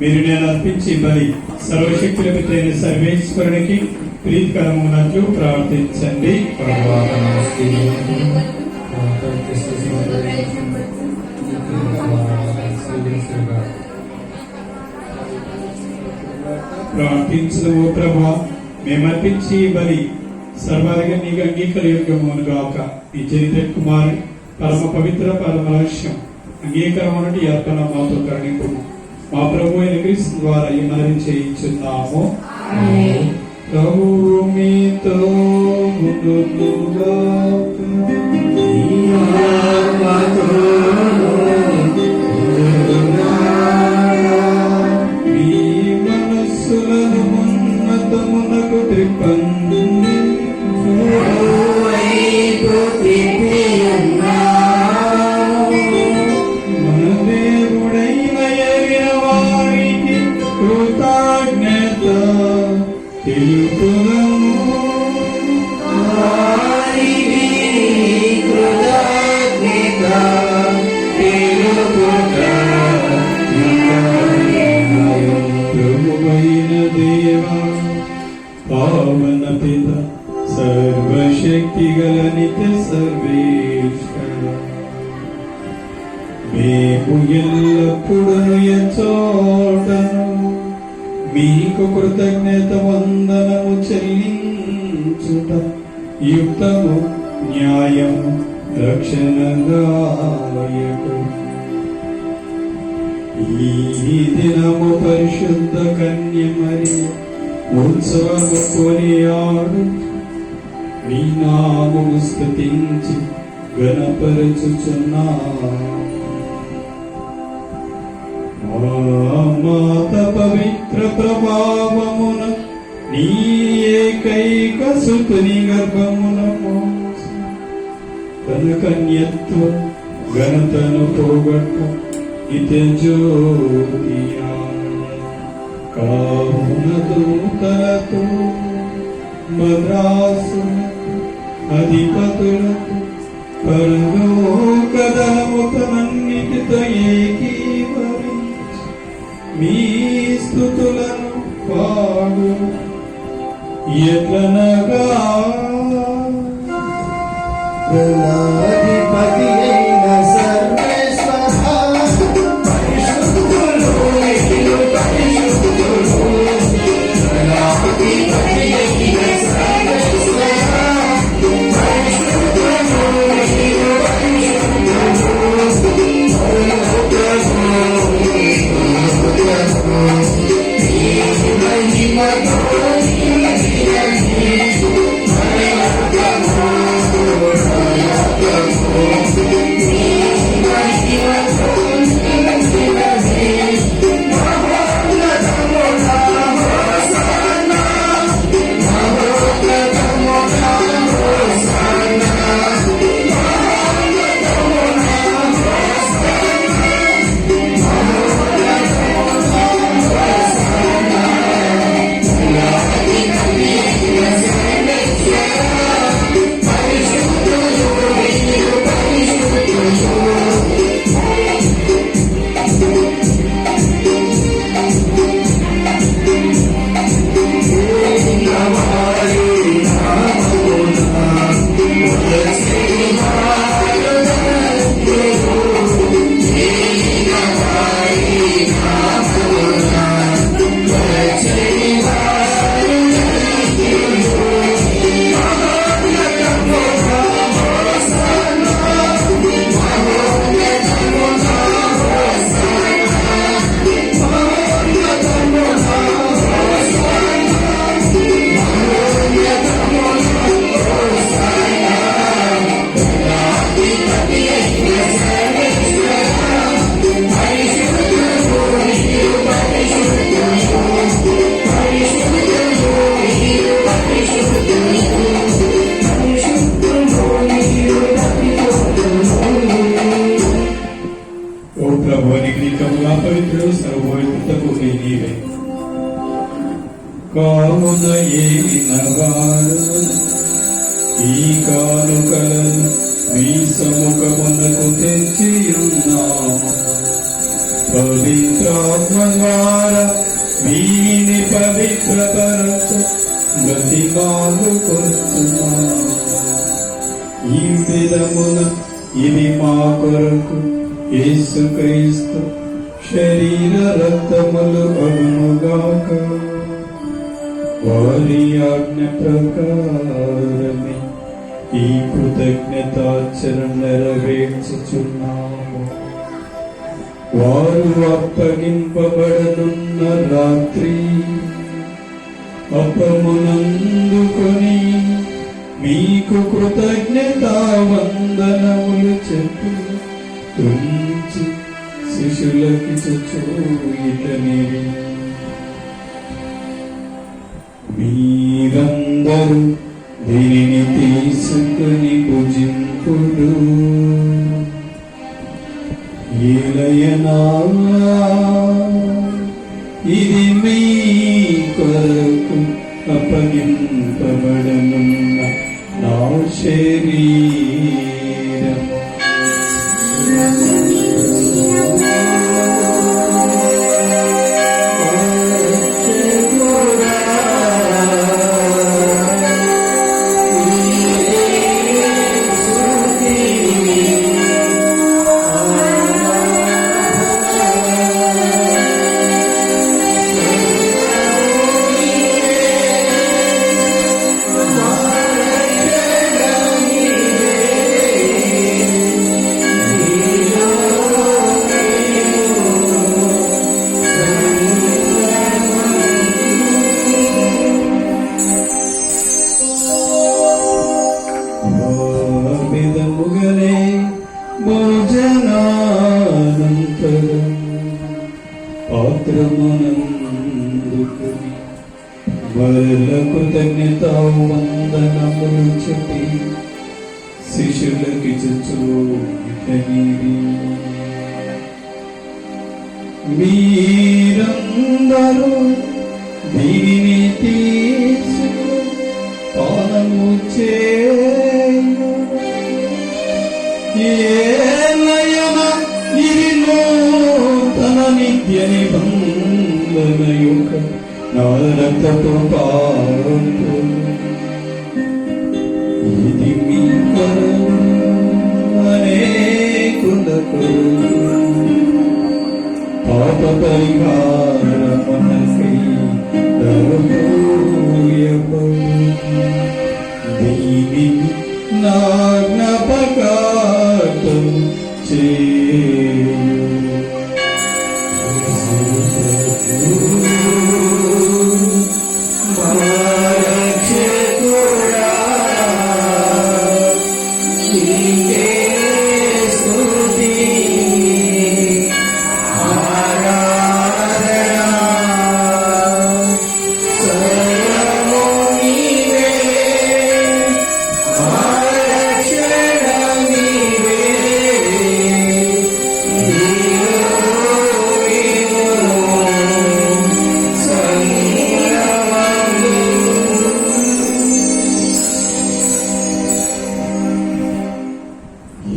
మీరు నేను అర్పించి బలి సర్వశక్తులకు తగిన సర్వేశ్వరునికి ప్రీతికరమునట్లు ప్రార్థించండి. ప్రార్థించదు ఓ ప్రభువా, మేమర్పించి బలి సర్వాధిగా నీకు అంగీకరయోగ్యమును గాక. ఈ చరిత్ర కుమారి పరమ పవిత్ర పరమ రహస్యం అంగీకారమునటి అర్పణ మాతో కరుణింపు. మా ప్రభు అయిన క్రీస్తు ద్వారా ఈ మనవి చేయించున్నాము. ప్రభువు మీతో ఉండునుగాక. మీ మనస్సులను ఉన్నతమునకు త్రిప్పండి. మన దేవుడైన ఎరిగిన వారికి కృతజ్ఞత తెలుపుదము. ప్రభువైన దేవా, పావన పిత, సర్వశక్తి గల నిత్య సర్వేశ్వర, మేము ఎల్లప్పుడూ ఎచ్చోటను మీకు కృతజ్ఞత వందనము చెల్లించుట యుక్తము, న్యాయము, రక్షణదాయకు. ఈ దినము పరిశుద్ధ కన్య మరియ ఉత్సవము కొనియాడు మీ నామము స్తుతించి గణపరచుచున్నాము. మాత పవిత్ర ప్రభావమున నీ ఏకైక సుతుని గర్భమున తన కన్యత్వ ఘనతను పోగొట్ట నిత్యజ్యోతియా కావున దూతలతో మద్రాసు అధిపతులకు పరలోకదళముతనన్నిటితో ఏకీభవించి మీ స్తుతులను పాడు. ఎట్లనగా దళాధిపతి అయిన సర్వేశ్వర, పరిశుద్ధులు నీవు పరిశుద్ధులు. దళాధిపతి అయిన సర్వేశ్వర, పరిశుద్ధులు నీవు పరిశుద్ధులు. నీ మహిమతో కావున ఏలినవాడు ఈ కానుకలను మీ సముఖమునకు తెచ్చియున్నాము. పవిత్రాత్మ ద్వారా వీని పవిత్రపరచు గతిమాలు కొలుచున్నాము. ఈ విధమున ఇవి మా కొరకు యేసుక్రీస్తు శరీర రక్తములు అగునుగాక. వారి ఆజ్ఞ ప్రకారమే ఈ కృతజ్ఞతాచరణ నెరవేర్చుచున్నాము. వారు అప్పగింపబడనున్న రాత్రి అప్పమునందుకొని మీకు కృతజ్ఞత వందనములు చెప్పి తుంచి శిష్యులకి ఇట్లనేది, మీరందరూ దీనిని తీసుకుని భుజింపుడు, ఏలయనా ఇది మీ కొరకు అప్పగింపబడనున్న నా శరీరం. విధముగనే భోజనానంతరం పాత్రమునందుకుని వరల కృతజ్ఞత వందనములు చెప్పి శిష్యులకి మీరందరూ దీనిని తీసుకు పానము చేయు, ఇది నూతన నిత్య నిబంధన యొక్క నా రక్తపు పాత్ర, ఇది మీ కొరకు అనేకులకు పాప పరిహారమనకై దీనిని నా జ్ఞాపకార్థం చేయు.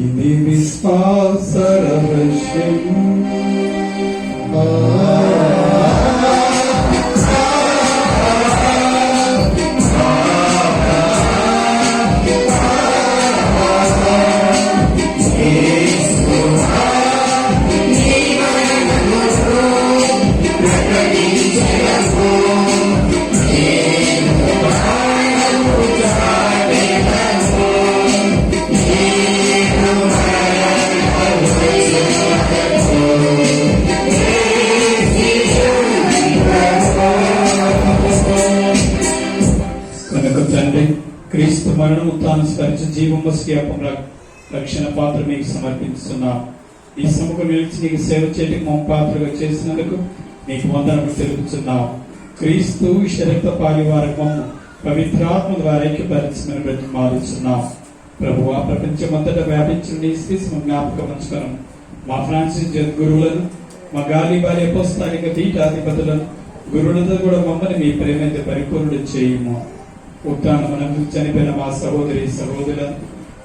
ఇది విశ్వాస రహస్యం. క్రీస్తు మరణము తాను స్పరిచ జీవము స్యాపం రక్షణ పాత్ర మీకు సమర్పిస్తున్నాం. ఈ సముఖం నిలిచి నీకు సేవ చేయడానికి మా పాత్రగా చేసినందుకు నీకు వందనములు తెలుపుతున్నాం. క్రీస్తు శరక్త పాలివారకము పవిత్రాత్మ ద్వారా ఐక్యపరిచిన బ్రతి మారుచున్నాం. ప్రభువా, ప్రపంచమంతటా వ్యాపించిన నీ శ్రీస్మ జ్ఞాపకం ఉంచుకున్నాం. మా ఫ్రాన్సిస్ జగద్గురువులను, మా గాలి బాలి అపోస్తలిక పీఠాధిపతులను, గురువులతో కూడా మమ్మల్ని మీ ప్రేమైతే పరిపూర్ణుడు చేయము. ఉత్తానమునందు చనిపోయిన మా సహోదరి సహోదరులను,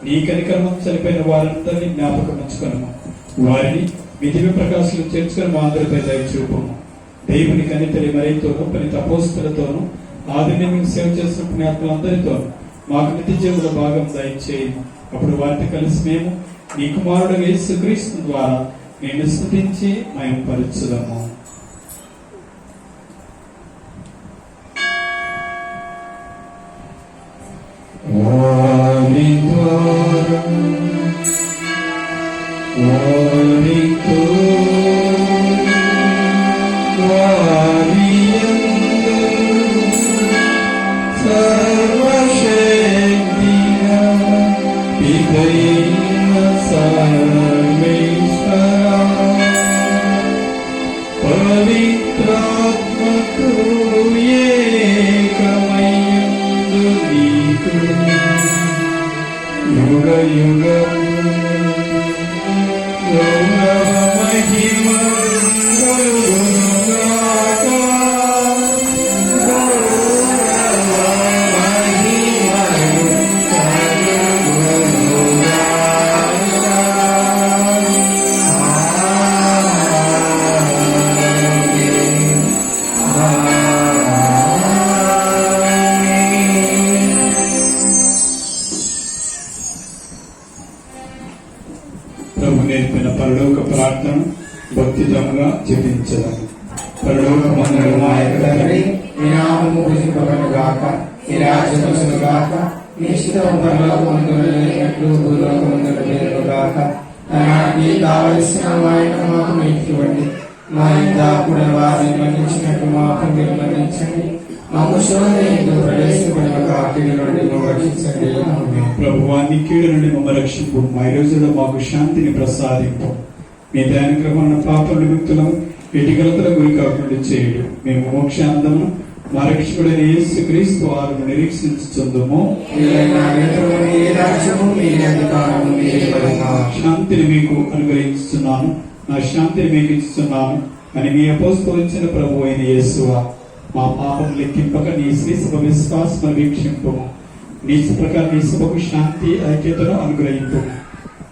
నీ కనికరమం చనిపోయిన వారందరినీ జ్ఞాపకం ఉంచుకున్నాము. వారిని మీ దివ్య ప్రకాశంలో చేర్చుకుని మా అందరిపై దయ చూపము. దేవుని కనితలి మరితోనూ పనిత అపోస్తులతోనూ ఆదిని మీకు సేవ చేసిన పుణ్యాత్మలందరితోనూ మాకు నిత్య జీవుల భాగం దయచేయము. అప్పుడు వారితో కలిసి మేము నీ కుమారుడు యేసుక్రీస్తు ద్వారా నేను స్తుతించి మేము పరచుదాము. మహిమ కలుగునుగాక. ప్రభు నేర్పిన పరలోక ప్రార్థన భక్తిజముగా జపించదాము. పరలోకమందున మా యొక్క తండ్రి, మీ నామము పూజింపబడుగాక, మీ రాజ్యము వచ్చునుగాక, మీ ఇష్టము పరలోకమందున జరిగినట్లు భూలోకమందున జరుగుగాక. నానాటికి కావలసిన వాయిన మాకు నేర్పివ్వండి. మా ఇంత కూడా వారిని మన్నించినట్టు మాకు మీరు మన్నించండి. మాకు శోధనకు ప్రవేశపడిన కీడు నుండి మాకు రక్షించండి. ఆమేన్. ప్రభువాన్ని కీడు నుండి మమ్మ రక్షింపు. మా ఈ రోజుల్లో మాకు శాంతిని ప్రసాదింపు. మీ దయానుగ్రహమైన పాప నిమిత్తులం ఎటికలతల గురి కాకుండా చేయుడు. మేము మోక్షాంతము మా రక్షకుడైన యేసు క్రీస్తు వారిని నిరీక్షించుచుందుము. మీరైనా మిత్రులు, మీ రాజ్యము, మీ అధికారము, మీ బలము. శాంతిని మీకు అనుగ్రహించుతున్నాను, నా శాంతిని మీకు ఇస్తున్నాను అని మీ అపోస్తలుడు ఇచ్చిన ప్రభు అయిన యేసువా, మా పాపం లెక్కింపక నీ శ్రీ సభ విశ్వాసం వీక్షింపు. నీ ప్రకారం నీ సభకు శాంతి ఐక్యతను అనుగ్రహింపు.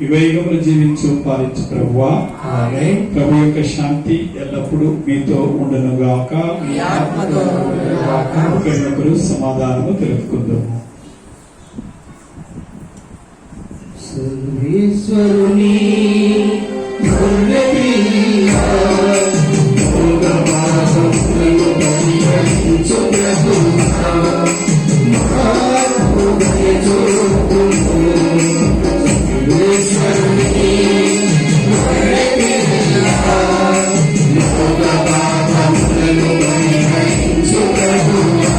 వివేకములు జీవించు పాలించు ప్రభువా. ఆమేన్. ప్రభు యొక్క శాంతి ఎల్లప్పుడూ మీతో ఉండునుగాక. మీ ఆత్మతో ఉండునుగాక. ఒకరినొకరు సమాధానము తెలుపుకుందాము. సర్వేశ్వరుని గొర్రె పిల్ల, భోగవాసములను పరిహరించు ప్రభువా, మాకు దయచూపుము. సర్వేశ్వరుని గొర్రె పిల్ల, భోగవాసములను పరిహరించు ప్రభువా,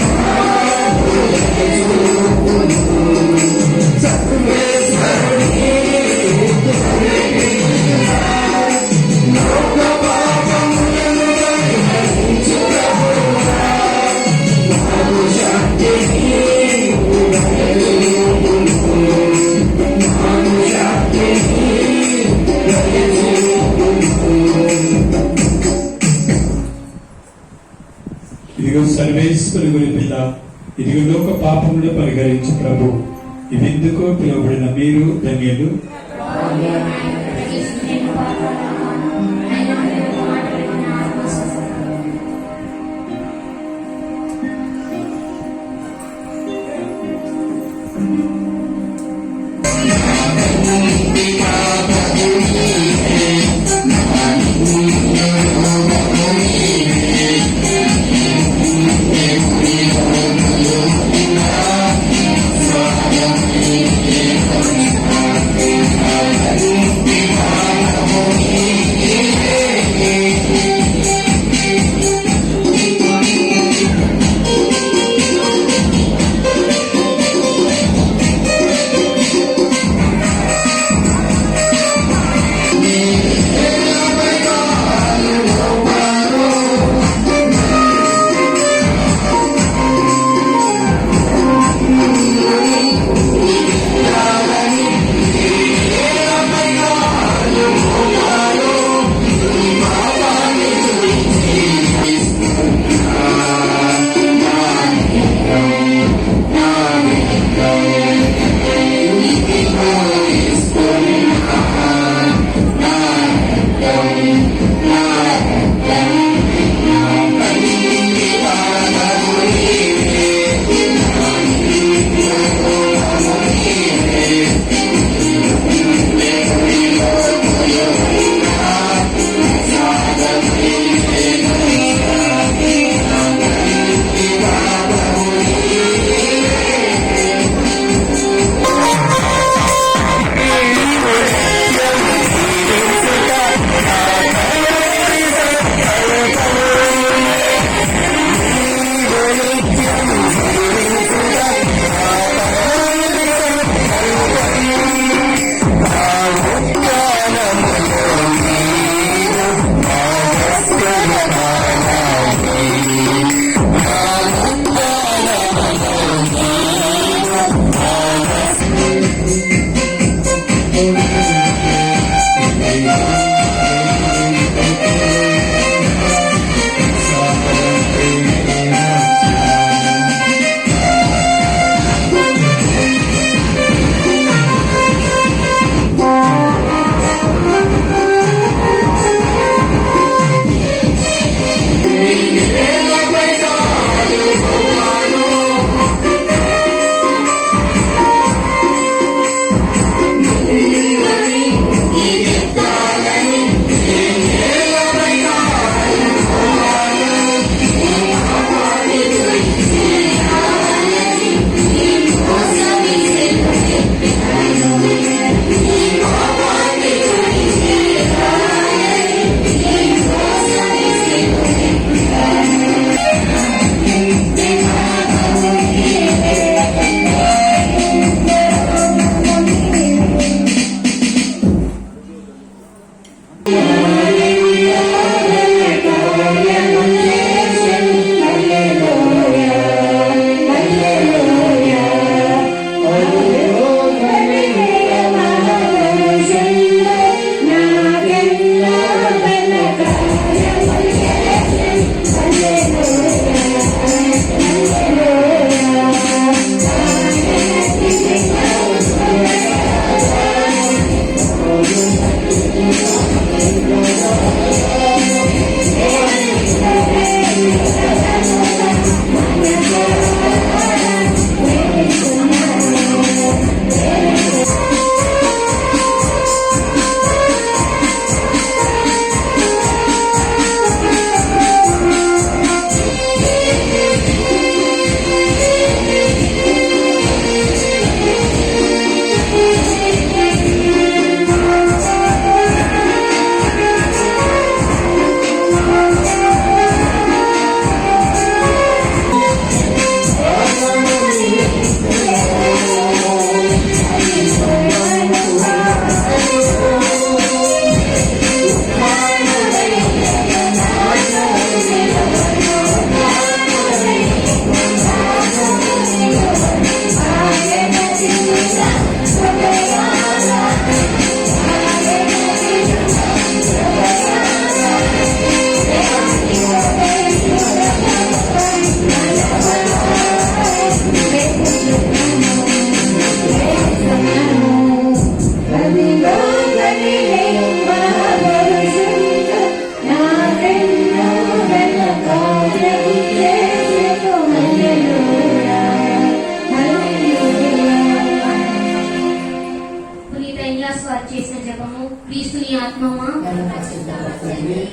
మాకు దయచూపుము. ఇదిగో సర్వేశ్వరి గురి పిల్ల, ఇదిగో లోక పాపములు పరిహరించు ప్రభు. ఇదెందుకో పిలువబడిన మీరు ధన్యులు. Thank you.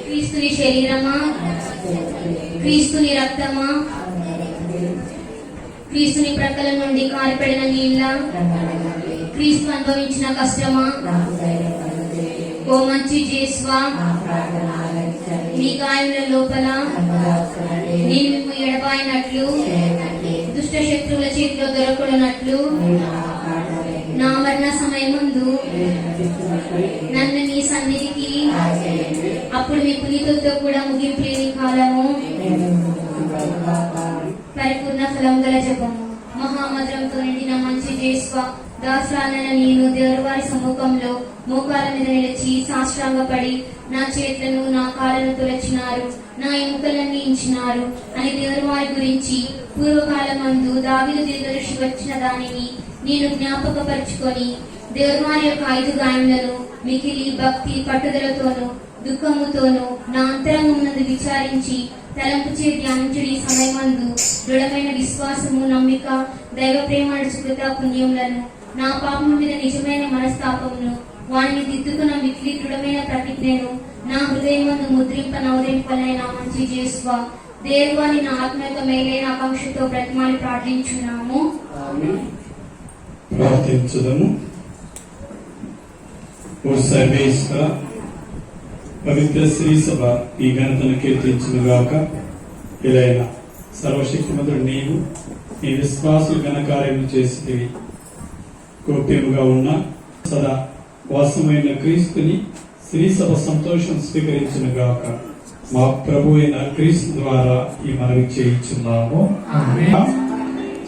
క్రీస్తుని శరీరమా, క్రీస్తుని రక్తమా, క్రీస్తుని ప్రక్కల నుండి కారిపడిన నీళ్ళ, క్రీస్తు అనుభవించిన కష్టమా, ఓ మంచి జేస్వా, మీ గాయముల లోపల నేను మీకు ఎడబాయినట్లు, దుష్ట శత్రువుల చేతిలో దొరకడనట్లు, నా మరణ సమయం ముందు నన్ను నీ సన్నిధికి, అప్పుడు మీ పునీతులతో కూడా ముగింపు లేని కాలము, పరిపూర్ణ ఫలం గల జపము. మహామద్రంతో నిండిన మంచి జేస్వ, దాసురాలైన నేను దేవుని వారి సమ్ముఖంలో మోకాల మీద నిలిచి సాష్టాంగపడి నా చేతులను నా కాళ్ళను తొలచినారు, నా ఎముకలన్నీ ఇంచినారు అని దేవుని వారి గురించి పూర్వకాలమందు దావీదు దీర్ఘదర్శి వచ్చిన దానిని నేను జ్ఞాపకపరుచుకొని దేవుని వారి యొక్క 5 గాయములను మిగిలి భక్తి పట్టుదలతోనూ దుఃఖముతోనూ నా అంతరంగమునందు విచారించి తలంపు చే ధ్యానించుడి సమయమందు దృఢమైన విశ్వాసము, నమ్మిక, దైవ ప్రేమ, సుకృత పుణ్యములను, నా పాపము మీద నిజమైన మనస్తాపమును, వారిని దిద్దుకున్న మిక్కిలి దృఢమైన ప్రతిజ్ఞను నా హృదయమందు నవరింపనైన మంచి జేస్వ, దేవుని నా ఆత్మక మేలైన ఆకాంక్షతో బ్రతిమాలి ప్రార్థించున్నాము. ప్రార్థించుదము. ఓ సర్వేశ్వర, పవిత్ర శ్రీ సభ ఈ ఘనతను కీర్తించునుగాక. ఇలైన సర్వశక్తిమంతుడు నీవు నీ విశ్వాసులు ఘనకార్యములు చేసేవి గోప్యముగా ఉన్న సదా వాసమైన క్రీస్తుని శ్రీ సభ సంతోషం స్వీకరించునుగాక. మా ప్రభు అయిన క్రీస్తు ద్వారా ఈ మనవి చేయించున్నాము.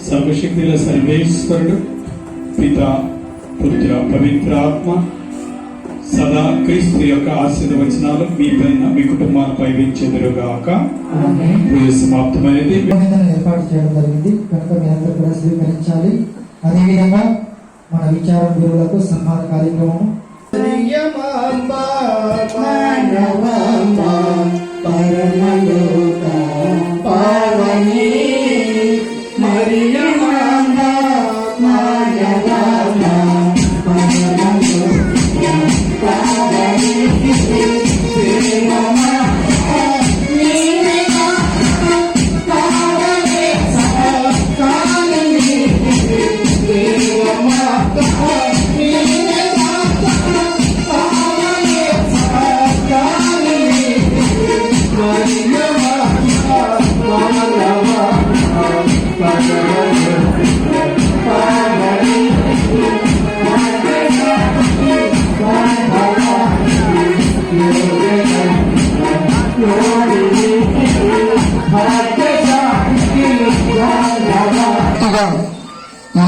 సర్వశక్తుల సర్వేశ్వరుడు పిత, పుత్ర, పవిత్రాత్మ సదా క్రీస్తు యొక్క ఆశీర్వచనాలు మీ పైన మీ కుటుంబాలపై వీచెదరుగాక. పూజ సమాప్తమైనది. ఏర్పాటు చేయడం జరిగింది కనుక మీ అందరూ కూడా స్వీకరించాలి. అదేవిధంగా మన విచార గురువులకు సన్మాన కార్యక్రమం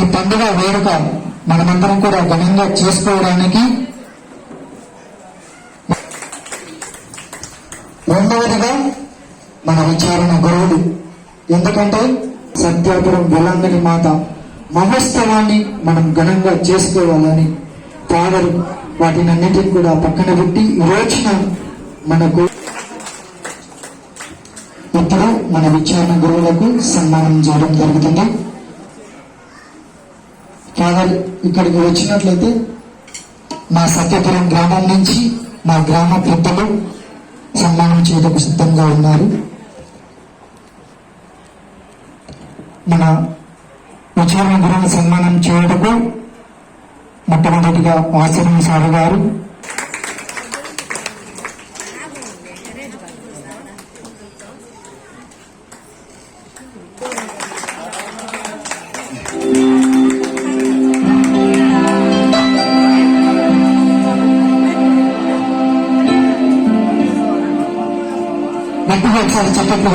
ఈ పండుగ వేడుక మనమందరం కూడా ఘనంగా చేసుకోవడానికి రెండవదిగా మన విచారణ గురువులు, ఎందుకంటే సత్యాపురం వెలంగని మాత మహోత్సవాన్ని మనం ఘనంగా చేసుకోవాలని ఫాదర్ వాటినన్నిటిని కూడా పక్కన పెట్టి ఈ రోజున మనకు ఇప్పుడు మన విచారణ గురువులకు సన్మానం చేయడం జరుగుతుంది. ఫాదర్ ఇక్కడికి వచ్చినట్లయితే మా సత్యపురం గ్రామం నుంచి మా గ్రామ పెద్దలు సన్మానం చేయడానికి సిద్ధంగా ఉన్నారు. మన విచారణ గురువుని సన్మానం చేయటకు మొట్టమొదటిగా ఆశ్రమ సార్ గారు, గట్టిగా ఒకసారి చెప్పట్లు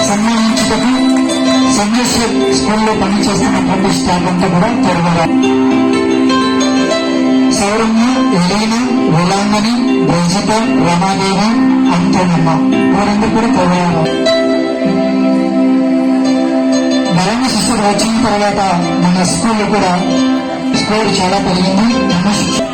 సన్మానించుటకు సందేశం స్కూల్లో పనిచేస్తున్నటువంటి స్టాఫ్ అంతా కూడా త్వరగా సౌరమ్య, ఎలీనా, వేలాంగని, బ్రజిత, రమాదేవి, అంతోనమ్మ వారందరూ కూడా త్వరగా బలమైన శిష్యుడు వచ్చిన తర్వాత మన స్కూల్ కూడా స్కోర్ చాలా పెరిగింది.